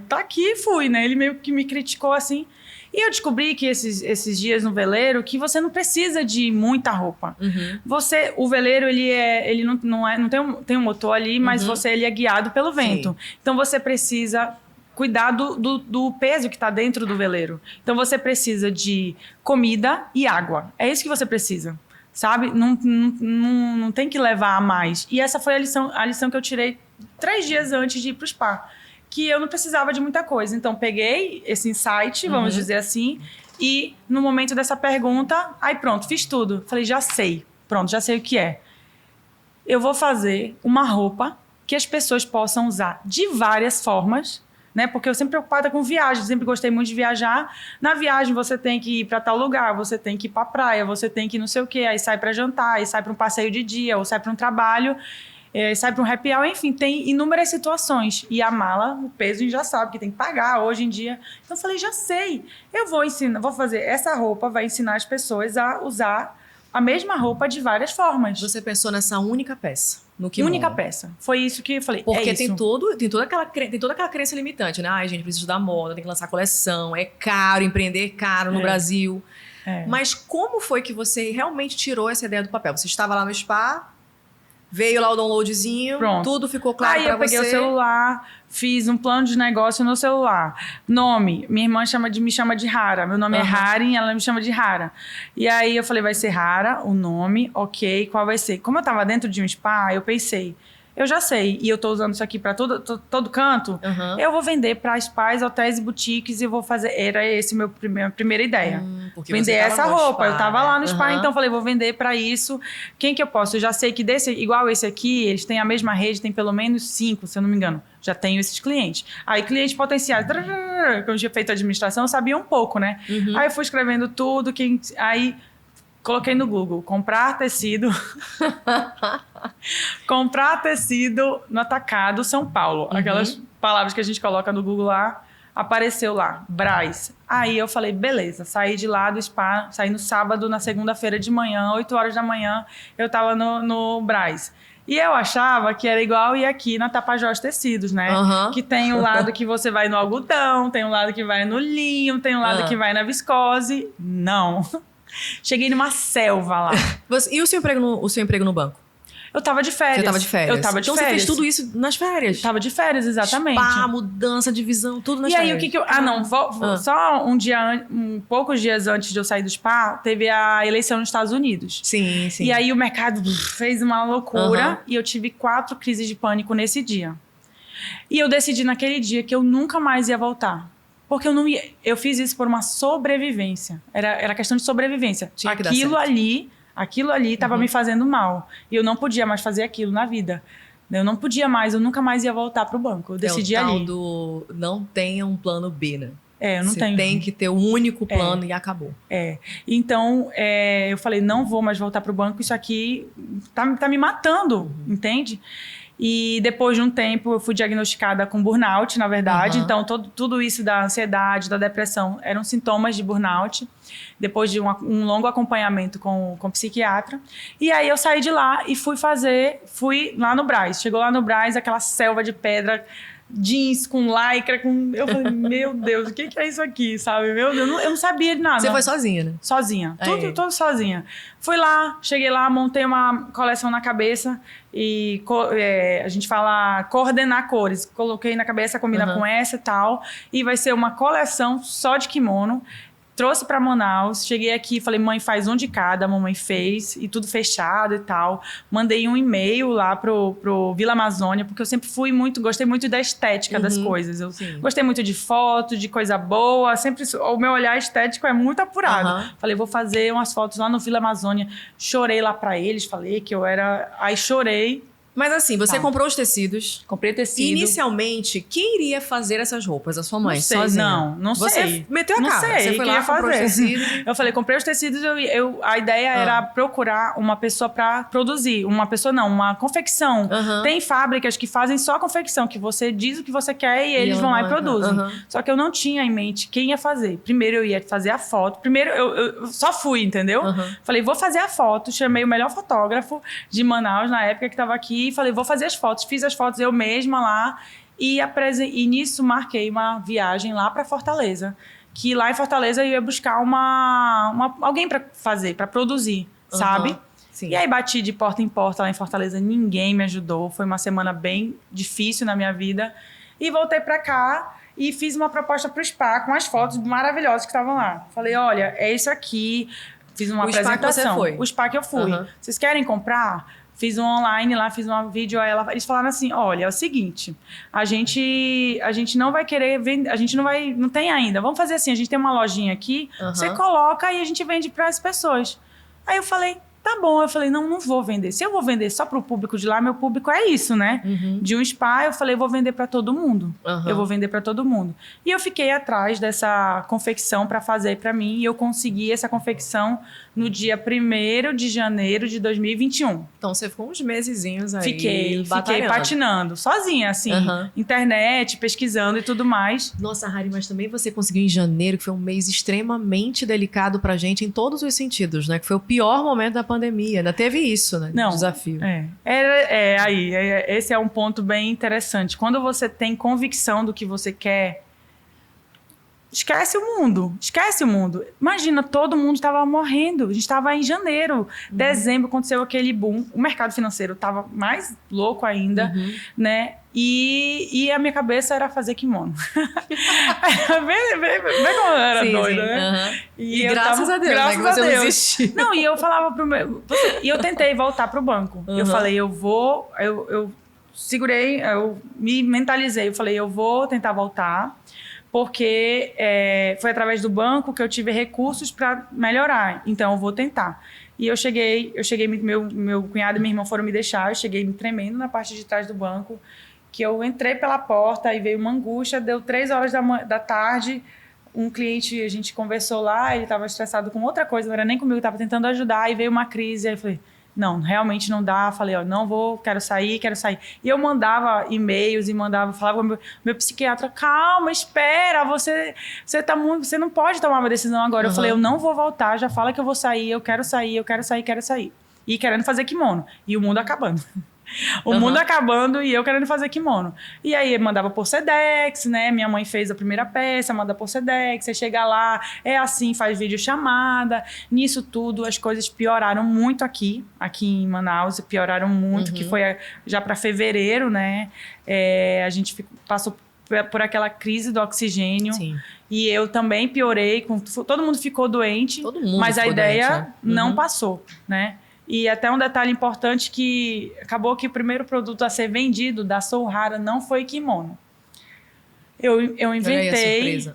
[SPEAKER 2] tá aqui, fui, né? Ele meio que me criticou assim. E eu descobri que esses dias no veleiro, que você não precisa de muita roupa. O veleiro, ele não tem um motor ali, mas ele é guiado pelo vento. Sim. Então você precisa cuidar do peso que está dentro do veleiro. Então, você precisa de comida e água. É isso que você precisa, sabe? Não tem que levar a mais. E essa foi a lição que eu tirei 3 dias antes de ir para o spa. Que eu não precisava de muita coisa. Então, peguei esse insight, vamos dizer assim, e no momento dessa pergunta, aí pronto, fiz tudo. Falei, já sei. Pronto, já sei o que é. Eu vou fazer uma roupa que as pessoas possam usar de várias formas, né? Porque eu sempre preocupada com viagem, sempre gostei muito de viajar. Na viagem você tem que ir para tal lugar, você tem que ir para praia, você tem que ir não sei o quê, aí sai para jantar, aí sai para um passeio de dia, ou sai para um trabalho, sai para um happy hour, enfim, tem inúmeras situações. E a mala, o peso, a gente já sabe que tem que pagar hoje em dia. Então eu falei, já sei, eu vou ensinar, vou fazer essa roupa, vai ensinar as pessoas a usar a mesma roupa de várias formas.
[SPEAKER 1] Você pensou nessa única peça, no kimono.
[SPEAKER 2] Única peça. Foi isso que eu falei.
[SPEAKER 1] Porque tem toda aquela crença limitante, né? Ai, gente, preciso da moda, tem que lançar coleção, é caro, empreender é caro no Brasil. Mas como foi que você realmente tirou essa ideia do papel? Você estava lá no spa, veio lá o downloadzinho, pronto. Tudo ficou claro pra você. Aí eu peguei
[SPEAKER 2] o celular, fiz um plano de negócio no celular. Nome, minha irmã me chama de Rara. Meu nome é Harin, ela me chama de Rara. E aí eu falei, vai ser Rara, o nome, ok, qual vai ser? Como eu tava dentro de um spa, eu pensei, eu já sei, e eu tô usando isso aqui pra todo canto, eu vou vender pra spas, hotéis e boutiques e vou fazer... Era esse minha primeira ideia. Vender essa roupa. Spa, eu tava lá no spa, então falei, vou vender pra isso. Quem que eu posso? Eu já sei que igual esse aqui, eles têm a mesma rede, tem pelo menos 5, se eu não me engano. Já tenho esses clientes. Aí, clientes potenciais, que eu tinha feito administração, eu sabia um pouco, né? Aí eu fui escrevendo tudo, aí... Coloquei no Google, comprar tecido no atacado São Paulo. Aquelas palavras que a gente coloca no Google lá, apareceu lá, Brás. Aí eu falei, beleza, saí de lá do spa, saí no sábado, na segunda-feira de manhã, 8 horas da manhã, eu tava no Brás. E eu achava que era igual ir aqui na Tapajós Tecidos, né? Que tem um lado que você vai no algodão, tem um lado que vai no linho, tem um lado que vai na viscose. Não. Cheguei numa selva lá.
[SPEAKER 1] E o seu emprego no banco?
[SPEAKER 2] Eu tava de férias.
[SPEAKER 1] Você tava de férias?
[SPEAKER 2] Eu tava de
[SPEAKER 1] então
[SPEAKER 2] férias.
[SPEAKER 1] Você fez tudo isso nas férias?
[SPEAKER 2] Tava de férias, exatamente.
[SPEAKER 1] Spa, mudança, divisão, tudo nas férias.
[SPEAKER 2] E aí, o que eu... Só poucos dias antes de eu sair do spa, teve a eleição nos Estados Unidos.
[SPEAKER 1] Sim, sim.
[SPEAKER 2] E aí, o mercado fez uma loucura e eu tive 4 crises de pânico nesse dia. E eu decidi naquele dia que eu nunca mais ia voltar. Porque eu fiz isso por uma sobrevivência. Era questão de sobrevivência. Aquilo ali estava me fazendo mal. E eu não podia mais fazer aquilo na vida. Eu não podia mais, eu nunca mais ia voltar para o banco. Eu decidi ali.
[SPEAKER 1] Não tenha um plano B, né?
[SPEAKER 2] Eu não tenho.
[SPEAKER 1] Você tem que ter um único plano e acabou.
[SPEAKER 2] Então, eu falei, não vou mais voltar para o banco. Isso aqui tá me matando, entende? E depois de um tempo eu fui diagnosticada com burnout, na verdade. Então, tudo isso da ansiedade, da depressão, eram sintomas de burnout. Depois de um longo acompanhamento com psiquiatra. E aí eu saí de lá e fui lá no Brás. Chegou lá no Brás, aquela selva de pedra, jeans com lycra, eu falei, meu Deus, o que é isso aqui, sabe? Meu Deus, eu não sabia de nada.
[SPEAKER 1] Você foi sozinha, né?
[SPEAKER 2] Sozinha, tudo sozinha. Fui lá, cheguei lá, montei uma coleção na cabeça e a gente fala coordenar cores. Coloquei na cabeça, combina com essa e tal. E vai ser uma coleção só de kimono. Trouxe para Manaus, cheguei aqui, falei, mãe, faz um de cada, a mamãe fez, e tudo fechado e tal. Mandei um e-mail lá pro Vila Amazônia, porque eu sempre gostei muito da estética das coisas. Eu gostei muito de foto, de coisa boa, sempre o meu olhar estético é muito apurado. Falei, vou fazer umas fotos lá no Vila Amazônia. Chorei lá para eles, falei que eu era... Aí chorei.
[SPEAKER 1] Mas assim, você comprou os tecidos.
[SPEAKER 2] Comprei tecido.
[SPEAKER 1] Inicialmente, quem iria fazer essas roupas? A sua mãe, sozinha?
[SPEAKER 2] Não sei.
[SPEAKER 1] Você meteu a cara.
[SPEAKER 2] Você
[SPEAKER 1] foi lá, comprou os tecidos.
[SPEAKER 2] Eu falei, comprei os tecidos, a ideia era procurar uma pessoa para produzir. Uma pessoa não, uma confecção. Tem fábricas que fazem só confecção, que você diz o que você quer e eles vão lá e produzem. Só que eu não tinha em mente quem ia fazer. Primeiro eu ia fazer a foto. Primeiro eu só fui, entendeu? Falei, vou fazer a foto. Chamei o melhor fotógrafo de Manaus na época que estava aqui. E falei, vou fazer as fotos. Fiz as fotos eu mesma lá e nisso marquei uma viagem lá para Fortaleza. Que lá em Fortaleza eu ia buscar alguém para fazer, para produzir, sabe? Sim. E aí bati de porta em porta lá em Fortaleza, ninguém me ajudou. Foi uma semana bem difícil na minha vida. E voltei para cá e fiz uma proposta para o spa com as fotos maravilhosas que estavam lá. Falei, olha, é isso aqui. Fiz uma apresentação.
[SPEAKER 1] Spa que você foi.
[SPEAKER 2] O spa que eu fui. Vocês querem comprar? Fiz um online lá, fiz um vídeo. Eles falaram assim, olha, é o seguinte, a gente não vai querer vender, a gente não tem ainda. Vamos fazer assim, a gente tem uma lojinha aqui, você coloca e a gente vende para as pessoas. Aí eu falei, tá bom. Eu falei, não vou vender. Se eu vou vender só para o público de lá, meu público é isso, né? De um spa, eu falei, eu vou vender para todo mundo. Eu vou vender para todo mundo. E eu fiquei atrás dessa confecção para fazer para mim. E eu consegui essa confecção no dia 1º de janeiro de 2021.
[SPEAKER 1] Então, você ficou uns mesezinhos aí
[SPEAKER 2] Fiquei
[SPEAKER 1] batalhando.
[SPEAKER 2] patinando, sozinha, assim. Internet, pesquisando e tudo mais.
[SPEAKER 1] Nossa, Harry, mas também você conseguiu em janeiro, que foi um mês extremamente delicado pra gente em todos os sentidos, né? Que foi o pior momento da pandemia. Ainda teve isso, né?
[SPEAKER 2] Não,
[SPEAKER 1] desafio.
[SPEAKER 2] Esse é um ponto bem interessante. Quando você tem convicção do que você quer, esquece o mundo. Imagina, todo mundo estava morrendo. A gente estava em janeiro. Dezembro aconteceu aquele boom. O mercado financeiro estava mais louco ainda, né? E a minha cabeça era fazer kimono. Vê como eu era doida, né?
[SPEAKER 1] E graças a Deus, né, que você não existiu.
[SPEAKER 2] Não, e eu falava pro meu... E eu tentei voltar pro banco. Eu falei, eu segurei, eu me mentalizei. Eu falei, eu vou tentar voltar. Porque foi através do banco que eu tive recursos para melhorar. Então, eu vou tentar. E eu cheguei meu cunhado e minha irmã foram me deixar, eu cheguei me tremendo na parte de trás do banco, que eu entrei pela porta e veio uma angústia, deu 3 horas da tarde, um cliente, a gente conversou lá, ele estava estressado com outra coisa, não era nem comigo, estava tentando ajudar, e veio uma crise, aí eu falei... Não, realmente não dá. Falei, ó, não vou, quero sair. E eu mandava e-mails e falava com meu psiquiatra, calma, espera, você não pode tomar uma decisão agora. Eu falei, eu não vou voltar, já fala que eu vou sair, eu quero sair. E querendo fazer kimono. E o mundo acabando. O mundo acabando e eu querendo fazer kimono. E aí mandava por Sedex, né? Minha mãe fez a primeira peça, manda por Sedex, você chega lá, é assim, faz videochamada. Nisso tudo, as coisas pioraram muito aqui em Manaus, pioraram muito, que foi já para fevereiro, né? A gente passou por aquela crise do oxigênio. Sim. E eu também piorei, todo mundo ficou doente, mas a ideia não passou, né? E até um detalhe importante que acabou que o primeiro produto a ser vendido da Sou Rara não foi kimono. Eu inventei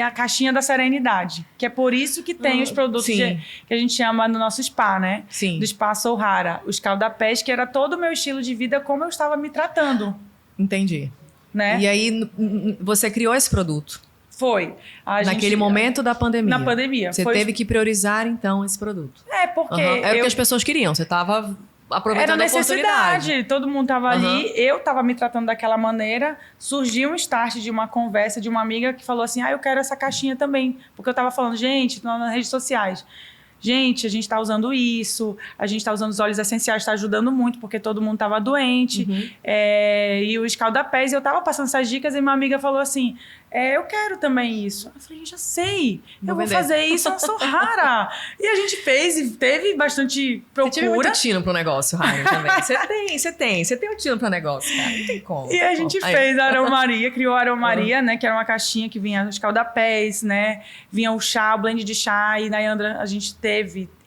[SPEAKER 2] a caixinha da serenidade, que é por isso que tem os produtos que a gente chama no nosso spa, né? Sim. Do spa Sou Rara. O escaldapés, que era todo o meu estilo de vida, como eu estava me tratando.
[SPEAKER 1] Entendi.
[SPEAKER 2] Né?
[SPEAKER 1] E aí você criou esse produto?
[SPEAKER 2] Foi.
[SPEAKER 1] Naquele momento da pandemia.
[SPEAKER 2] Na pandemia.
[SPEAKER 1] Você teve que priorizar, então, esse produto.
[SPEAKER 2] Porque...
[SPEAKER 1] Era o que as pessoas queriam. Você estava aproveitando a oportunidade.
[SPEAKER 2] Todo mundo estava ali. Eu estava me tratando daquela maneira. Surgiu um start de uma conversa de uma amiga que falou assim, eu quero essa caixinha também. Porque eu estava falando, gente, nas redes sociais... Gente, a gente está usando isso, a gente está usando os óleos essenciais, está ajudando muito, porque todo mundo estava doente. E o escaldapés, eu estava passando essas dicas e minha amiga falou assim, eu quero também isso. Eu falei, já sei, eu vou fazer isso, eu sou rara. E a gente fez e teve bastante procura.
[SPEAKER 1] Você tive muito tino pro negócio, Raio, também. Você tem um tino pro negócio, cara, não tem como.
[SPEAKER 2] E a gente fez a aromaria, criou a aromaria, né, que era uma caixinha que vinha os escaldapés, né, vinha o chá, o blend de chá, e na Yandra a gente teve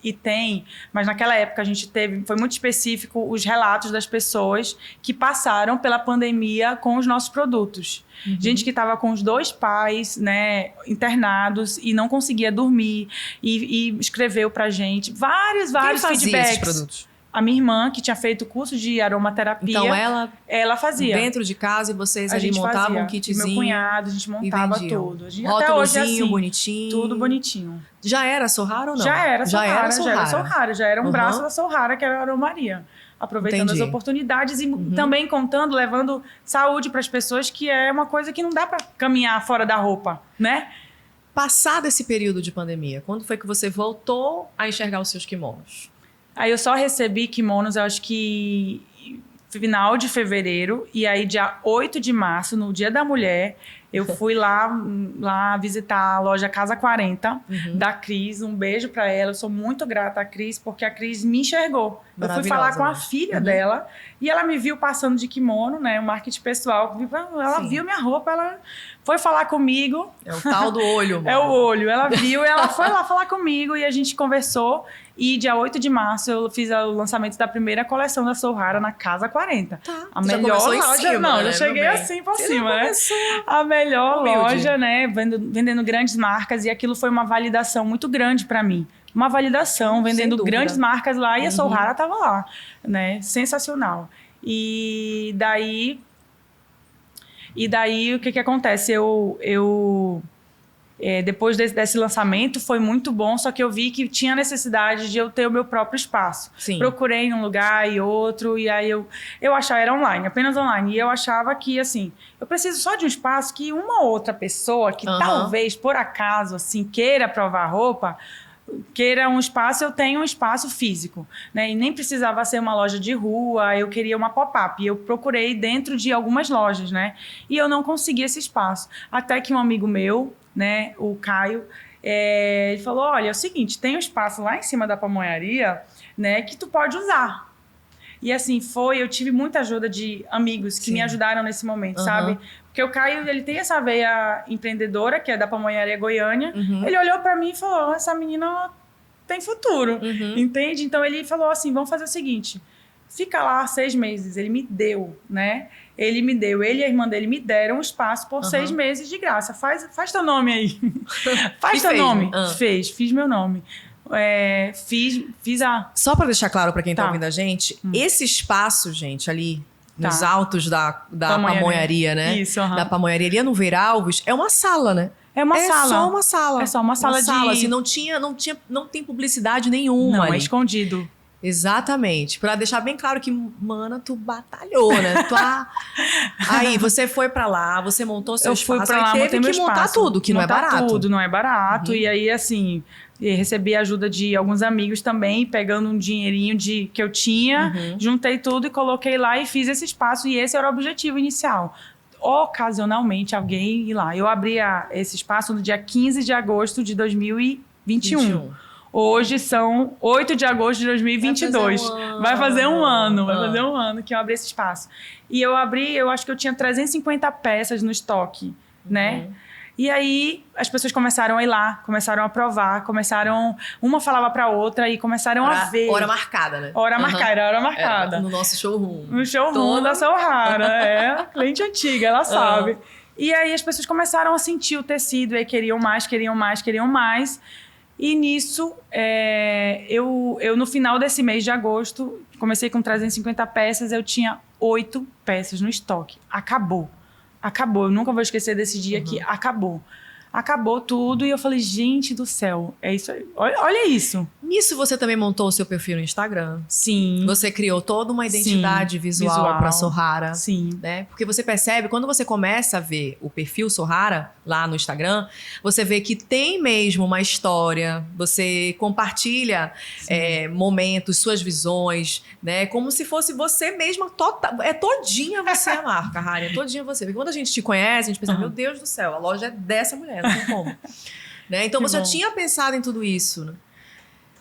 [SPEAKER 2] e tem, mas naquela época a gente teve, foi muito específico os relatos das pessoas que passaram pela pandemia com os nossos produtos. Gente que estava com os 2 pais, né, internados e não conseguia dormir e escreveu pra gente vários feedbacks.
[SPEAKER 1] Esses produtos?
[SPEAKER 2] A minha irmã, que tinha feito curso de aromaterapia.
[SPEAKER 1] Então
[SPEAKER 2] ela fazia.
[SPEAKER 1] Dentro de casa e vocês ali montavam um kitzinho.
[SPEAKER 2] Meu cunhado, a gente montava tudo.
[SPEAKER 1] Até hoje é assim, bonitinho.
[SPEAKER 2] Tudo bonitinho.
[SPEAKER 1] Já era Sou Rara ou não?
[SPEAKER 2] Já era Sou Rara. Já era um braço da Sou Rara, que era a aromaria. Aproveitando as oportunidades e também levando saúde para as pessoas, que é uma coisa que não dá para caminhar fora da roupa, né?
[SPEAKER 1] Passado esse período de pandemia, quando foi que você voltou a enxergar os seus kimonos?
[SPEAKER 2] Aí eu só recebi kimonos, eu acho que final de fevereiro, e aí dia 8 de março, no Dia da Mulher, Eu fui lá visitar a loja Casa 40 da Cris. Um beijo pra ela. Eu sou muito grata à Cris, porque a Cris me enxergou. Eu fui falar com a filha dela e ela me viu passando de kimono, né? O marketing pessoal. Ela viu minha roupa, ela foi falar comigo.
[SPEAKER 1] É o tal do olho, mano.
[SPEAKER 2] É o olho. Ela viu, ela foi lá falar comigo e a gente conversou. E dia 8 de março eu fiz o lançamento da primeira coleção da Sorrara na Casa 40.
[SPEAKER 1] Tá.
[SPEAKER 2] A melhor loja.
[SPEAKER 1] Cima,
[SPEAKER 2] não,
[SPEAKER 1] né,
[SPEAKER 2] já cheguei assim por cima, né? A melhor
[SPEAKER 1] Humilde.
[SPEAKER 2] loja, né? Vendendo grandes marcas. E aquilo foi uma validação muito grande para mim. Uma validação, vendendo grandes marcas lá. E a Sorrara tava lá, né? Sensacional. E daí o que acontece? Depois desse lançamento foi muito bom, só que eu vi que tinha necessidade de eu ter o meu próprio espaço.
[SPEAKER 1] Sim.
[SPEAKER 2] Procurei num lugar e outro, e aí eu achava, era online, apenas online, e eu achava que, assim, eu preciso só de um espaço que uma outra pessoa que talvez, por acaso, assim, queira provar roupa, queira um espaço, eu tenho um espaço físico, né? E nem precisava ser uma loja de rua, eu queria uma pop-up. E eu procurei dentro de algumas lojas, né? E eu não consegui esse espaço. Até que um amigo meu, né, o Caio, ele falou, olha, é o seguinte, tem um espaço lá em cima da pamonharia, né, que tu pode usar. E assim, eu tive muita ajuda de amigos que me ajudaram nesse momento, sabe? Porque o Caio, ele tem essa veia empreendedora, que é da pamonharia Goiânia. Ele olhou pra mim e falou, essa menina tem futuro, entende? Então ele falou assim, vamos fazer o seguinte, fica lá 6 meses. Ele me deu, né? Ele e a irmã dele me deram um espaço por 6 meses de graça. Faz teu nome aí. Faz teu nome. Fiz meu nome. Fiz a...
[SPEAKER 1] Só para deixar claro para quem tá ouvindo a gente, esse espaço, gente, ali nos altos da pamonharia, né?
[SPEAKER 2] Isso,
[SPEAKER 1] da pamonharia ali no Veiralves, é uma sala, né?
[SPEAKER 2] É uma sala.
[SPEAKER 1] Só uma sala.
[SPEAKER 2] É só uma sala de...
[SPEAKER 1] Assim, não tem publicidade nenhuma
[SPEAKER 2] Não,
[SPEAKER 1] ali.
[SPEAKER 2] é escondido.
[SPEAKER 1] Exatamente. Pra deixar bem claro que, mana, tu batalhou, né? Aí, você foi pra lá, você montou seu espaço.
[SPEAKER 2] Eu fui pra lá, montei meu espaço.
[SPEAKER 1] Montar tudo, que não é barato.
[SPEAKER 2] Tudo, não é barato. E aí, assim, recebi a ajuda de alguns amigos também, pegando um dinheirinho que eu tinha, juntei tudo e coloquei lá e fiz esse espaço. E esse era o objetivo inicial. Ocasionalmente, alguém ir lá. Eu abri esse espaço no dia 15 de agosto de 2021. Hoje são 8 de agosto de 2022. Vai fazer um ano que eu abri esse espaço. E eu acho que eu tinha 350 peças no estoque, né? E aí as pessoas começaram a ir lá, começaram a provar, uma falava pra outra e começaram a ver.
[SPEAKER 1] Hora marcada, né?
[SPEAKER 2] Hora marcada.
[SPEAKER 1] No nosso showroom.
[SPEAKER 2] No showroom da Sorrara, cliente antiga, ela sabe. E aí as pessoas começaram a sentir o tecido, e queriam mais. E nisso, eu no final desse mês de agosto, comecei com 350 peças, eu tinha 8 peças no estoque. Acabou. Eu nunca vou esquecer desse dia que acabou. Acabou tudo e eu falei, gente do céu, é isso aí. Olha isso.
[SPEAKER 1] Nisso você também montou o seu perfil no Instagram.
[SPEAKER 2] Sim.
[SPEAKER 1] Você criou toda uma identidade visual para Sorrara.
[SPEAKER 2] Sim.
[SPEAKER 1] Né? Porque você percebe, quando você começa a ver o perfil Sorrara lá no Instagram, você vê que tem mesmo uma história, você compartilha momentos, suas visões, né? Como se fosse você mesma, todinha você a marca, Hari, é todinha você. Porque quando a gente te conhece, a gente pensa, meu Deus do céu, a loja é dessa mulher, não tem como. Né? Então você já tinha pensado em tudo isso, né?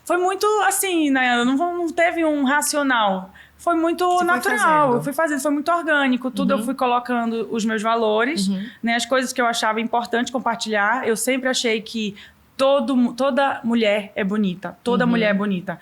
[SPEAKER 2] Foi muito assim, né? Não teve um racional. Foi muito natural. Eu fui fazendo, foi muito orgânico. Tudo eu fui colocando os meus valores, né? As coisas que eu achava importante compartilhar. Eu sempre achei que toda mulher é bonita. Toda mulher é bonita.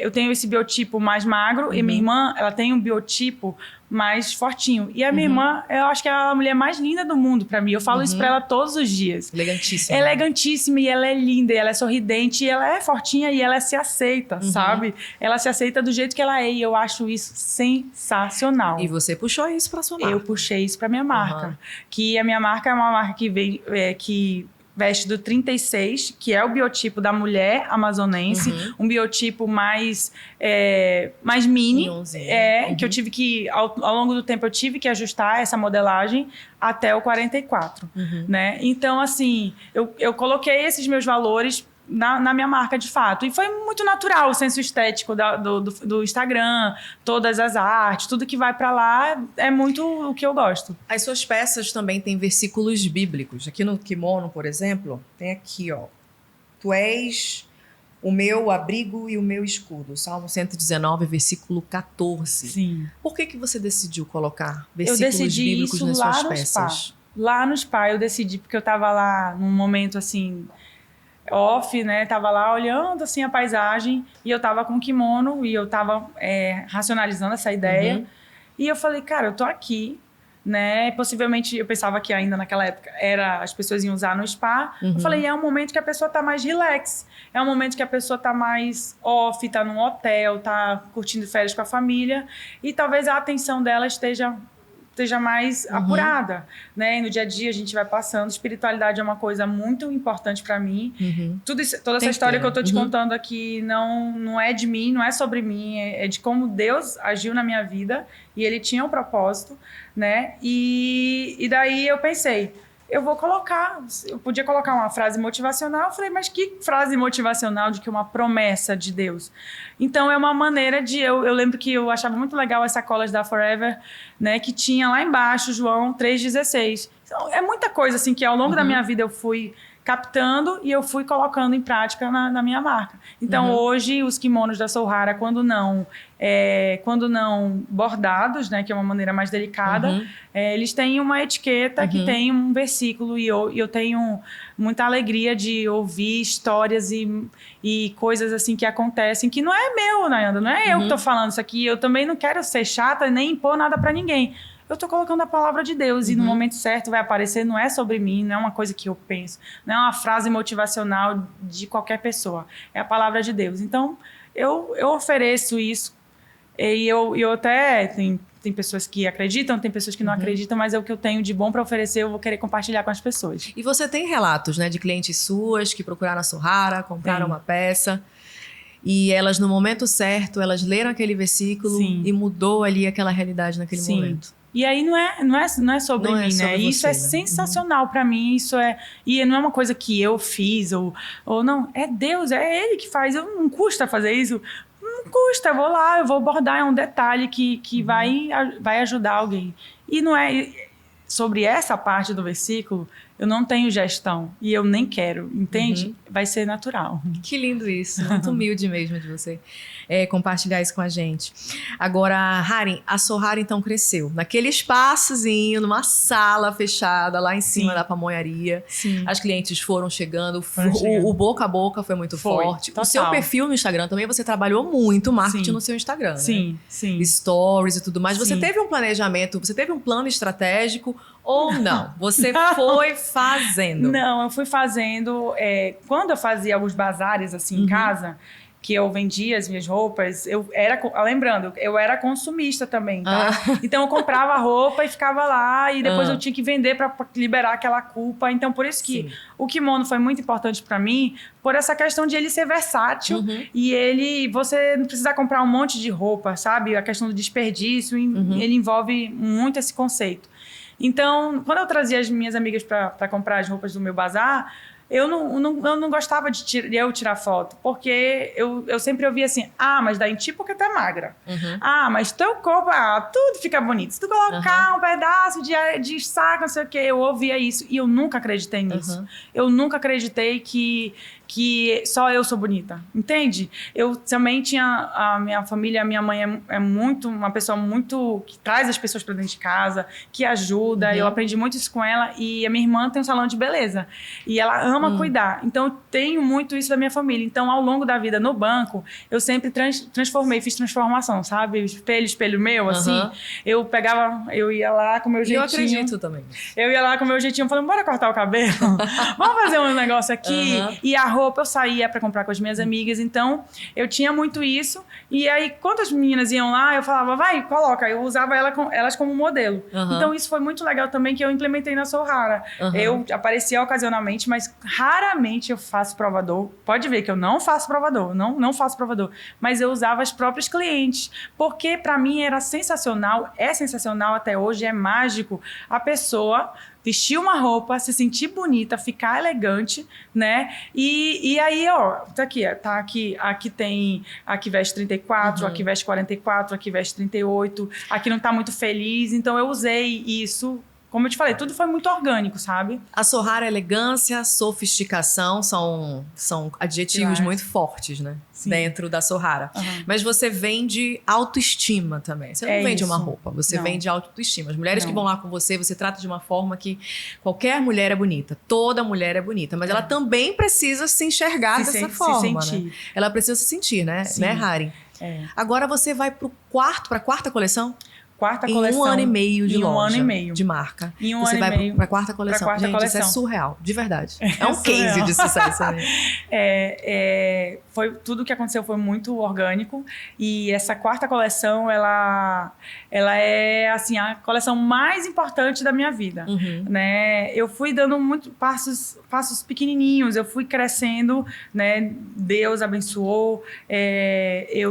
[SPEAKER 2] Eu tenho esse biotipo mais magro e minha irmã, ela tem um biotipo mais fortinho. E a minha irmã, eu acho que é a mulher mais linda do mundo pra mim. Eu falo isso pra ela todos os dias.
[SPEAKER 1] Elegantíssima.
[SPEAKER 2] Elegantíssima e ela é linda, e ela é sorridente, e ela é fortinha e ela se aceita, sabe? Ela se aceita do jeito que ela é e eu acho isso sensacional.
[SPEAKER 1] E você puxou isso pra sua marca.
[SPEAKER 2] Eu puxei isso pra minha marca. Que a minha marca é uma marca que vem... que veste do 36, que é o biotipo da mulher amazonense, um biotipo mais mini, que eu tive que, ao longo do tempo, eu tive que ajustar essa modelagem até o 44, né? Então, assim, eu coloquei esses meus valores na minha marca, de fato. E foi muito natural o senso estético do Instagram, todas as artes, tudo que vai para lá é muito o que eu gosto.
[SPEAKER 1] As suas peças também têm versículos bíblicos. Aqui no kimono, por exemplo, tem aqui, ó. Tu és o meu abrigo e o meu escudo. Salmo 119, versículo 14.
[SPEAKER 2] Sim.
[SPEAKER 1] Por que você decidiu colocar versículos bíblicos nas suas peças?
[SPEAKER 2] Lá no Spa eu decidi, porque eu estava lá num momento assim, off, né? Tava lá olhando assim a paisagem e eu tava com o kimono e eu tava racionalizando essa ideia. E eu falei, cara, eu tô aqui, né? Possivelmente, eu pensava que ainda naquela época as pessoas iam usar no spa. Eu falei, é um momento que a pessoa tá mais relax. É um momento que a pessoa tá mais off, tá num hotel, tá curtindo férias com a família. E talvez a atenção dela esteja mais apurada, né? E no dia a dia a gente vai passando. Espiritualidade é uma coisa muito importante para mim. Toda essa história que eu tô te contando aqui não é de mim, não é sobre mim, é de como Deus agiu na minha vida e Ele tinha um propósito, né? E daí eu pensei, eu podia colocar uma frase motivacional. Eu falei, mas que frase motivacional de que uma promessa de Deus? Então, é uma maneira de... Eu lembro que eu achava muito legal as sacolas da Forever, né? Que tinha lá embaixo, João 3,16. Então, é muita coisa, assim, que ao longo da minha vida eu fui captando e eu fui colocando em prática na minha marca. Então, hoje, os kimonos da Souhara, quando não bordados, né, que é uma maneira mais delicada, eles têm uma etiqueta que tem um versículo e eu tenho muita alegria de ouvir histórias e coisas assim que acontecem, que não é meu, Nayanda, não é eu que estou falando isso aqui, eu também não quero ser chata nem impor nada para ninguém. Eu estou colocando a palavra de Deus e no momento certo vai aparecer, não é sobre mim, não é uma coisa que eu penso, não é uma frase motivacional de qualquer pessoa, é a palavra de Deus. Então, eu ofereço isso e eu até... Tem pessoas que acreditam, tem pessoas que não acreditam, mas é o que eu tenho de bom para oferecer, eu vou querer compartilhar com as pessoas.
[SPEAKER 1] E você tem relatos, né, de clientes suas que procuraram a Souhara, compraram uma peça e elas, no momento certo, elas leram aquele versículo e mudou ali aquela realidade naquele momento.
[SPEAKER 2] E aí não é sobre mim, né? Isso é sensacional para mim, e não é uma coisa que eu fiz ou não, é Deus, é Ele que faz, não custa fazer isso, não custa, eu vou bordar, é um detalhe que vai ajudar alguém. E não é sobre essa parte do versículo, eu não tenho gestão e eu nem quero, entende? Vai ser natural.
[SPEAKER 1] Que lindo isso, muito humilde mesmo de você compartilhar isso com a gente. Agora, Harin, a Souhara então cresceu naquele espaçozinho, numa sala fechada lá em cima da pamonharia. As clientes foram chegando, o boca a boca foi muito forte. Total. O seu perfil no Instagram também, você trabalhou muito marketing no seu Instagram,
[SPEAKER 2] né?
[SPEAKER 1] Stories e tudo mais. Você teve um planejamento, você teve um plano estratégico ou não? Você foi fazendo?
[SPEAKER 2] Não, eu fui fazendo. Quando eu fazia alguns bazares assim em casa, que eu vendia as minhas roupas, lembrando, eu era consumista também, tá? Então eu comprava roupa e ficava lá, e depois eu tinha que vender para liberar aquela culpa. Então por isso que o kimono foi muito importante para mim, por essa questão de ele ser versátil e você não precisa comprar um monte de roupa, sabe? A questão do desperdício, ele envolve muito esse conceito. Então, quando eu trazia as minhas amigas para comprar as roupas do meu bazar, eu não gostava de eu tirar foto, porque eu sempre ouvia assim, mas dá em ti porque tu é magra. Mas teu corpo, tudo fica bonito. Se tu colocar um pedaço de saco, não sei o quê, eu ouvia isso e eu nunca acreditei nisso. Eu nunca acreditei que só eu sou bonita, entende? Eu também tinha a minha família, a minha mãe é muito, uma pessoa muito, que traz as pessoas para dentro de casa, que ajuda, eu aprendi muito isso com ela, e a minha irmã tem um salão de beleza, e ela ama cuidar, então eu tenho muito isso da minha família. Então ao longo da vida no banco, eu sempre fiz transformação, sabe? Espelho meu, assim, eu ia lá com o meu jeitinho.
[SPEAKER 1] Eu acredito também.
[SPEAKER 2] Eu ia lá com o meu jeitinho, falando, bora cortar o cabelo? Vamos fazer um negócio aqui? E a roupa eu saía para comprar com as minhas amigas, então eu tinha muito isso. E aí, quando as meninas iam lá, eu falava, vai, coloca. Eu usava elas como modelo. Então, isso foi muito legal também, que eu implementei na Souhara. Eu aparecia ocasionalmente, mas raramente eu faço provador. Pode ver que eu não faço provador, não faço provador. Mas eu usava as próprias clientes, porque para mim era sensacional, é sensacional até hoje, é mágico a pessoa vestir uma roupa, se sentir bonita, ficar elegante, né? E aí, ó, aqui veste 34, aqui veste 44, aqui veste 38, aqui não tá muito feliz. Então eu usei isso. Como eu te falei, tudo foi muito orgânico, sabe?
[SPEAKER 1] A Sohara, elegância, sofisticação são adjetivos muito fortes, né? Sim. Dentro da Sohara. Mas você vende autoestima também. Você não vende uma roupa, você vende autoestima. As mulheres que vão lá com você, você trata de uma forma que qualquer mulher é bonita. Toda mulher é bonita. Mas ela também precisa se enxergar dessa forma, né? Ela precisa se sentir, né?
[SPEAKER 2] Sim.
[SPEAKER 1] Né, Harin? Agora você vai pra quarta coleção?
[SPEAKER 2] Quarta coleção.
[SPEAKER 1] Em 1 ano e meio de loja.
[SPEAKER 2] Em 1 ano e meio.
[SPEAKER 1] De marca.
[SPEAKER 2] Em 1
[SPEAKER 1] você
[SPEAKER 2] ano e meio.
[SPEAKER 1] vai pra quarta coleção.
[SPEAKER 2] Pra quarta
[SPEAKER 1] Gente,
[SPEAKER 2] coleção.
[SPEAKER 1] isso é surreal. De verdade. É um
[SPEAKER 2] surreal.
[SPEAKER 1] case de sucesso. Né?
[SPEAKER 2] Foi, tudo que aconteceu foi muito orgânico. E essa quarta coleção, ela é, assim, a coleção mais importante da minha vida. Né? Eu fui dando muito passos pequenininhos. Eu fui crescendo, né? Deus abençoou.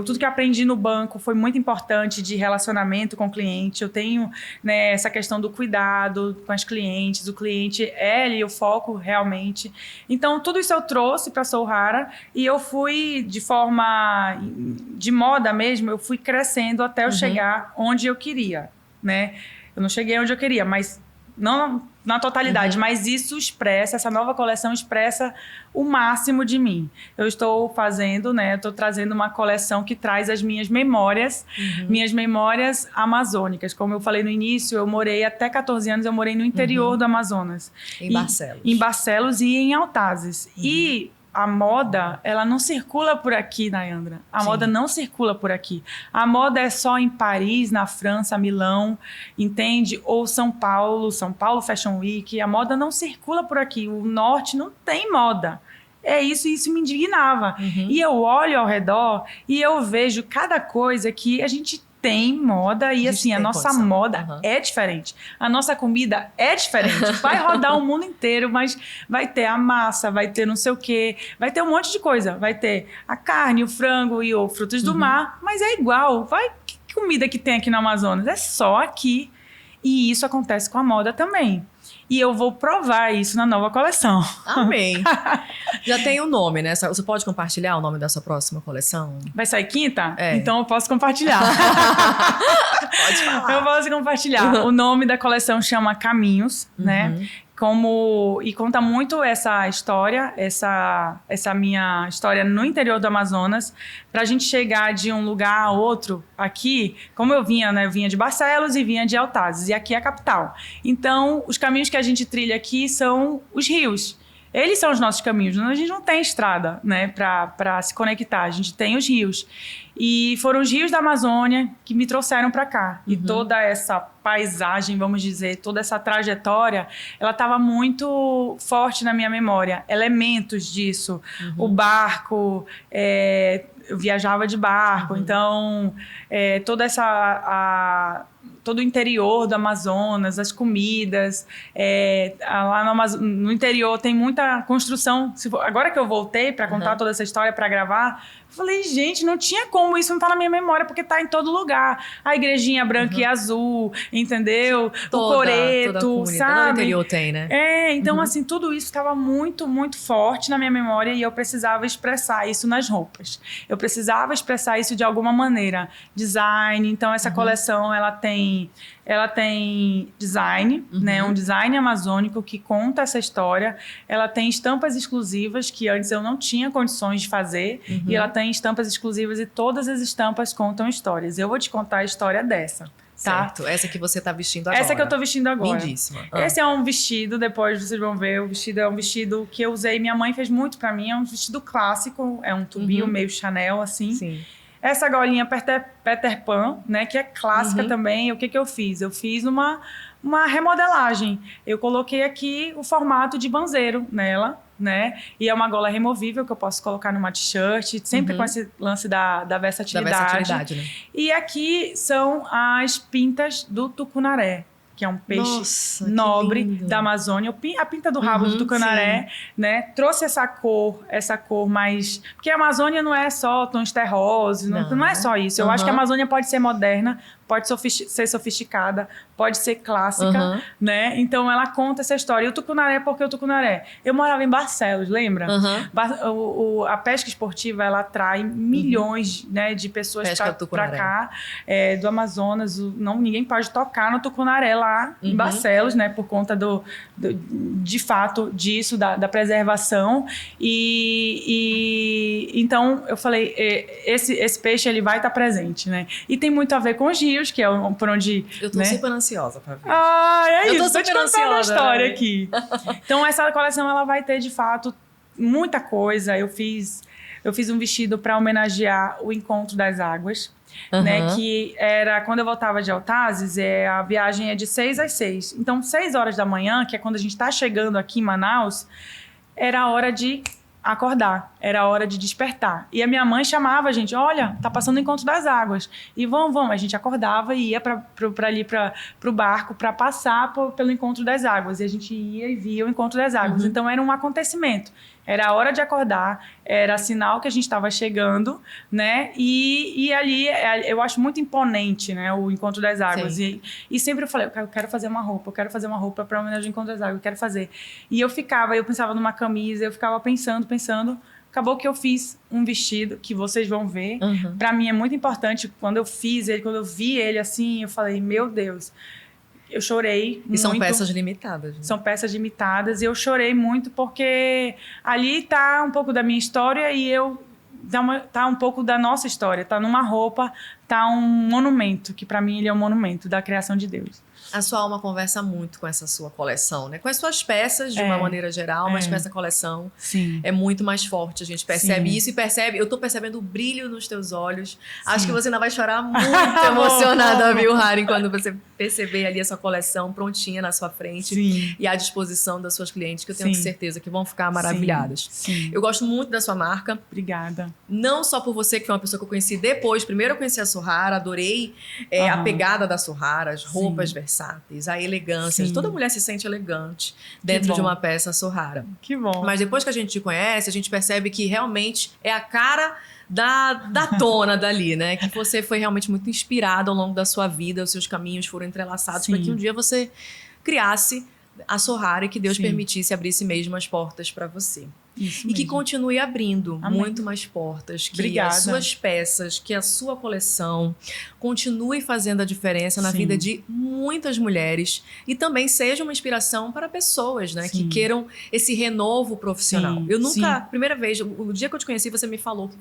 [SPEAKER 2] Tudo que eu aprendi no banco foi muito importante, de relacionamento com o cliente. Eu tenho, né, essa questão do cuidado com as clientes. O cliente é ali o foco realmente. Então, tudo isso eu trouxe para a Sohara e eu fui de forma de moda mesmo, eu fui crescendo até eu chegar onde eu queria, né? Eu não cheguei onde eu queria, mas não na totalidade, mas isso expressa, essa nova coleção expressa o máximo de mim. Eu estou fazendo, né, eu estou trazendo uma coleção que traz as minhas memórias amazônicas. Como eu falei no início, eu morei até 14 anos, eu morei no interior do Amazonas.
[SPEAKER 1] Em Barcelos.
[SPEAKER 2] Em Barcelos e em Altazes. E a moda, ela não circula por aqui, Nayandra. A moda não circula por aqui. A moda é só em Paris, na França, Milão, entende? Ou São Paulo Fashion Week. A moda não circula por aqui. O norte não tem moda. E isso me indignava. E eu olho ao redor e eu vejo cada coisa que a gente tem moda e assim, a nossa condição. Moda é diferente. A nossa comida é diferente. Vai rodar o mundo inteiro, mas vai ter a massa, vai ter não sei o quê, vai ter um monte de coisa. Vai ter a carne, o frango e os frutos do mar, mas é igual. Que comida que tem aqui no Amazonas? É só aqui. E isso acontece com a moda também. E eu vou provar isso na nova coleção.
[SPEAKER 1] Amém. Já tem o nome, né? Você pode compartilhar o nome da sua próxima coleção?
[SPEAKER 2] Vai sair quinta? Então eu posso compartilhar.
[SPEAKER 1] Pode falar.
[SPEAKER 2] Eu posso compartilhar. O nome da coleção chama Caminhos, né? E conta muito essa história, essa minha história no interior do Amazonas, para a gente chegar de um lugar a outro aqui, como eu vinha, né? Eu vinha de Barcelos e vinha de Altazes, e aqui é a capital. Então, os caminhos que a gente trilha aqui são os rios. Eles são os nossos caminhos. A gente não tem estrada, né, para se conectar. A gente tem os rios. E foram os rios da Amazônia que me trouxeram para cá. E toda essa paisagem, vamos dizer, toda essa trajetória, ela estava muito forte na minha memória. Elementos disso. O barco, eu viajava de barco. Então, toda todo o interior do Amazonas, as comidas. Lá no interior tem muita construção. Agora que eu voltei para contar toda essa história, para gravar, eu falei, gente, não tinha como isso não tá na minha memória, porque tá em todo lugar. A igrejinha branca e azul, entendeu? O coreto, sabe?
[SPEAKER 1] No interior tem, né?
[SPEAKER 2] Então, assim, tudo isso estava muito, muito forte na minha memória e eu precisava expressar isso nas roupas. Eu precisava expressar isso de alguma maneira. Design, então essa coleção, ela tem design, né? Um design amazônico que conta essa história. Ela tem estampas exclusivas que antes eu não tinha condições de fazer. E ela tem estampas exclusivas e todas as estampas contam histórias. Eu vou te contar a história dessa. Tá?
[SPEAKER 1] Certo, essa que você tá vestindo agora.
[SPEAKER 2] Essa que eu tô vestindo agora.
[SPEAKER 1] Lindíssima.
[SPEAKER 2] Esse é um vestido, depois vocês vão ver, o vestido é um vestido que eu usei, minha mãe fez muito pra mim, é um vestido clássico, é um tubinho meio Chanel, assim.
[SPEAKER 1] Sim.
[SPEAKER 2] Essa golinha Peter Pan, né, que é clássica também, o que eu fiz? Eu fiz uma remodelagem. Eu coloquei aqui o formato de banzeiro nela, né? E é uma gola removível que eu posso colocar numa t-shirt, sempre com esse lance da versatilidade.
[SPEAKER 1] Né?
[SPEAKER 2] E aqui são as pintas do tucunaré, que é um peixe
[SPEAKER 1] Nossa,
[SPEAKER 2] nobre da Amazônia. A pinta do rabo do tucunaré, né? Trouxe essa cor mais... Porque a Amazônia não é só tons terrosos, não é só isso. Eu acho que a Amazônia pode ser moderna, pode ser sofisticada, pode ser clássica, né? Então, ela conta essa história. E o tucunaré, por que o tucunaré? Eu morava em Barcelos, lembra? A pesca esportiva, ela atrai milhões, né, de pessoas para cá, do Amazonas. Ninguém pode tocar no tucunaré lá em Barcelos, né? Por conta de fato disso, da preservação. Então, eu falei, esse peixe, ele vai estar presente, né? E tem muito a ver com os rios, que é por onde...
[SPEAKER 1] Eu tô super ansiosa pra ver.
[SPEAKER 2] É isso. Tô te contando a história aqui. Então, essa coleção, ela vai ter, de fato, muita coisa. Eu fiz um vestido para homenagear o Encontro das Águas, né? Que era... Quando eu voltava de Altazes, a viagem é de 6 às 6. Então, 6 horas da manhã, que é quando a gente tá chegando aqui em Manaus, era a hora de acordar, era a hora de despertar. E a minha mãe chamava a gente, olha, tá passando o Encontro das Águas. E vamos. A gente acordava e ia para o barco para passar pelo Encontro das Águas. E a gente ia e via o Encontro das Águas. Então era um acontecimento. Era a hora de acordar, era sinal que a gente estava chegando, né? E ali eu acho muito imponente, né? O Encontro das Águas. E sempre eu falei, eu quero fazer uma roupa para homenagem ao Encontro das Águas, eu quero fazer. E eu pensava numa camisa, eu ficava pensando. Acabou que eu fiz um vestido que vocês vão ver. Para mim é muito importante. Quando eu vi ele assim, eu falei, meu Deus. Eu chorei muito.
[SPEAKER 1] E são peças limitadas. Né?
[SPEAKER 2] São peças limitadas. E eu chorei muito porque ali tá um pouco da minha história e tá um pouco da nossa história. Tá numa roupa, tá um monumento, que para mim ele é um monumento da criação de Deus.
[SPEAKER 1] A sua alma conversa muito com essa sua coleção, né? Com as suas peças, de uma maneira geral, mas com essa coleção é muito mais forte. A gente percebe isso e eu tô percebendo o brilho nos teus olhos. Acho que você ainda vai chorar muito emocionada, viu, Harin, quando você perceber ali a sua coleção prontinha na sua frente e à disposição das suas clientes, que eu tenho certeza que vão ficar maravilhadas. Eu gosto muito da sua marca.
[SPEAKER 2] Obrigada.
[SPEAKER 1] Não só por você, que foi uma pessoa que eu conheci depois. Primeiro eu conheci a Sohara, adorei a pegada da Sohara, as roupas versáteis, a elegância. Toda mulher se sente elegante dentro de uma peça Sohara.
[SPEAKER 2] Que bom.
[SPEAKER 1] Mas depois que a gente te conhece, a gente percebe que realmente é a cara da dona dali, né? Que você foi realmente muito inspirada ao longo da sua vida, os seus caminhos foram entrelaçados para que um dia você criasse a Sohara e que Deus permitisse, abrisse mesmo as portas para você.
[SPEAKER 2] Isso
[SPEAKER 1] e
[SPEAKER 2] mesmo.
[SPEAKER 1] Que continue abrindo muito mais portas, que
[SPEAKER 2] Obrigada.
[SPEAKER 1] As suas peças, que a sua coleção continue fazendo a diferença na vida de muitas mulheres e também seja uma inspiração para pessoas, né, que queiram esse renovo profissional. Eu nunca, primeira vez, o dia que eu te conheci, você me falou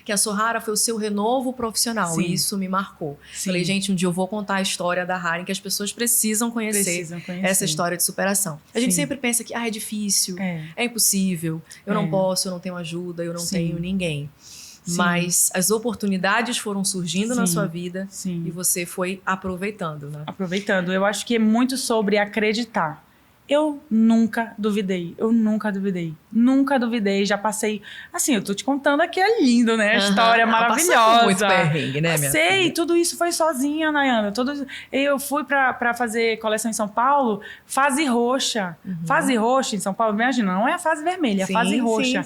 [SPEAKER 1] que a Sohara foi o seu renovo profissional e isso me marcou. Falei, gente, um dia eu vou contar a história da Harin, que as pessoas precisam conhecer essa história de superação. A gente sempre pensa que é difícil, é impossível, eu não posso, eu não tenho ajuda, eu não tenho ninguém. Mas as oportunidades foram surgindo na sua vida e você foi aproveitando, né?
[SPEAKER 2] Aproveitando. Eu acho que é muito sobre acreditar. Eu nunca duvidei. Nunca duvidei. Já passei... Assim, eu tô te contando aqui, é lindo, né? A história maravilhosa.
[SPEAKER 1] Muito perrengue, né, minha filha?
[SPEAKER 2] Tudo isso foi sozinha, Nayana. Eu fui pra fazer coleção em São Paulo, fase roxa. Fase roxa em São Paulo, imagina, não é a fase vermelha, é a fase roxa.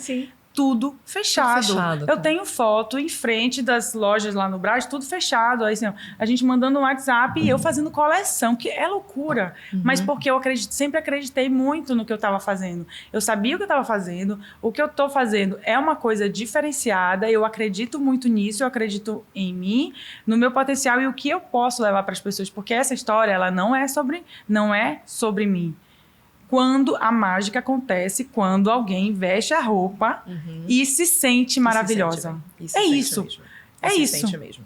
[SPEAKER 2] Tudo fechado. Eu tenho foto em frente das lojas lá no Brás, tudo fechado. Aí, assim, a gente mandando um WhatsApp e eu fazendo coleção, que é loucura. Mas porque eu sempre acreditei muito no que eu estava fazendo. Eu sabia o que eu estava fazendo. O que eu estou fazendo é uma coisa diferenciada. Eu acredito muito nisso. Eu acredito em mim, no meu potencial e o que eu posso levar para as pessoas. Porque essa história, ela não é sobre mim. Quando a mágica acontece, quando alguém veste a roupa e se sente maravilhosa. É isso. É isso.
[SPEAKER 1] Mesmo.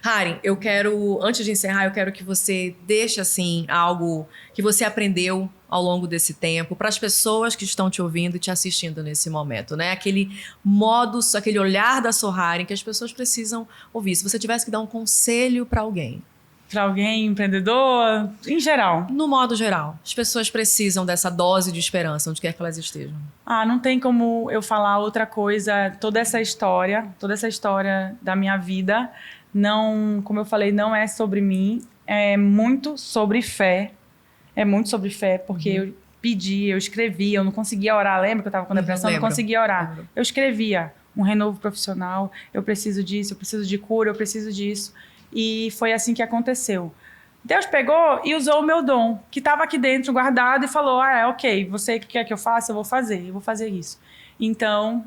[SPEAKER 1] Harin, eu quero, antes de encerrar, eu quero que você deixe assim algo que você aprendeu ao longo desse tempo para as pessoas que estão te ouvindo e te assistindo nesse momento, né? Aquele modus, aquele olhar da Sohara que as pessoas precisam ouvir. Se você tivesse que dar um conselho para alguém.
[SPEAKER 2] Para alguém empreendedor, em geral.
[SPEAKER 1] No modo geral, as pessoas precisam dessa dose de esperança, onde quer que elas estejam.
[SPEAKER 2] Não tem como eu falar outra coisa. Toda essa história da minha vida, não, como eu falei, não é sobre mim. É muito sobre fé, é muito sobre fé, porque eu pedi, eu escrevia, eu não conseguia orar. Lembra que eu estava com depressão? Não conseguia orar. Eu escrevia um renovo profissional, eu preciso disso, eu preciso de cura, eu preciso disso. E foi assim que aconteceu. Deus pegou e usou o meu dom, que estava aqui dentro guardado, e falou, ok, você quer que eu faça? Eu vou fazer isso. Então,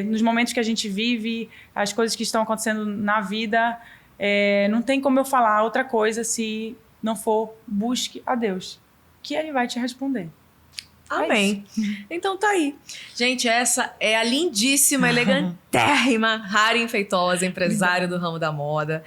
[SPEAKER 2] nos momentos que a gente vive, as coisas que estão acontecendo na vida, não tem como eu falar outra coisa se não for busque a Deus, que Ele vai te responder.
[SPEAKER 1] Amém. Então tá aí. Gente, essa é a lindíssima, elegantérrima Harin Feitosa, empresária do ramo da moda.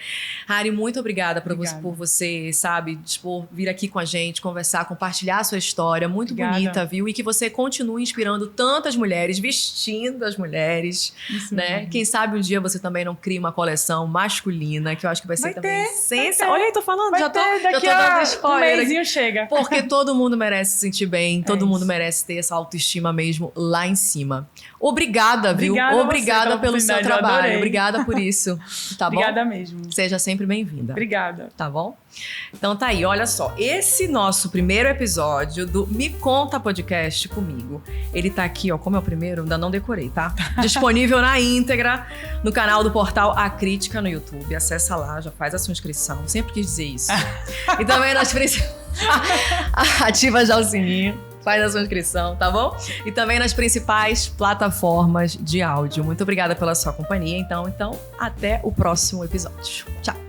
[SPEAKER 1] Harin, muito obrigada por você, sabe, dispor, vir aqui com a gente, conversar, compartilhar a sua história. Muito bonita, viu? E que você continue inspirando tantas mulheres, vestindo as mulheres, né? Quem sabe um dia você também não cria uma coleção masculina, que eu acho que vai ser também sensacional. Olha aí, tô falando, já tô dando spoiler.
[SPEAKER 2] Um mêsinho chega.
[SPEAKER 1] Porque todo mundo merece se sentir bem, todo mundo merece ter essa autoestima mesmo lá em cima. Obrigada, viu? Obrigada pelo seu trabalho. Obrigada por isso. Tá bom?
[SPEAKER 2] Obrigada mesmo.
[SPEAKER 1] Seja sempre bem-vinda.
[SPEAKER 2] Obrigada.
[SPEAKER 1] Tá bom? Então tá aí, olha só. Esse nosso primeiro episódio do Me Conta Podcast comigo. Ele tá aqui, ó, como é o primeiro, ainda não decorei, tá? Disponível na íntegra no canal do portal A Crítica no YouTube. Acessa lá, já faz a sua inscrição. Sempre quis dizer isso. E também nas ativa já o sininho. Faz a sua inscrição, tá bom? E também nas principais plataformas de áudio. Muito obrigada pela sua companhia. Então, até o próximo episódio. Tchau!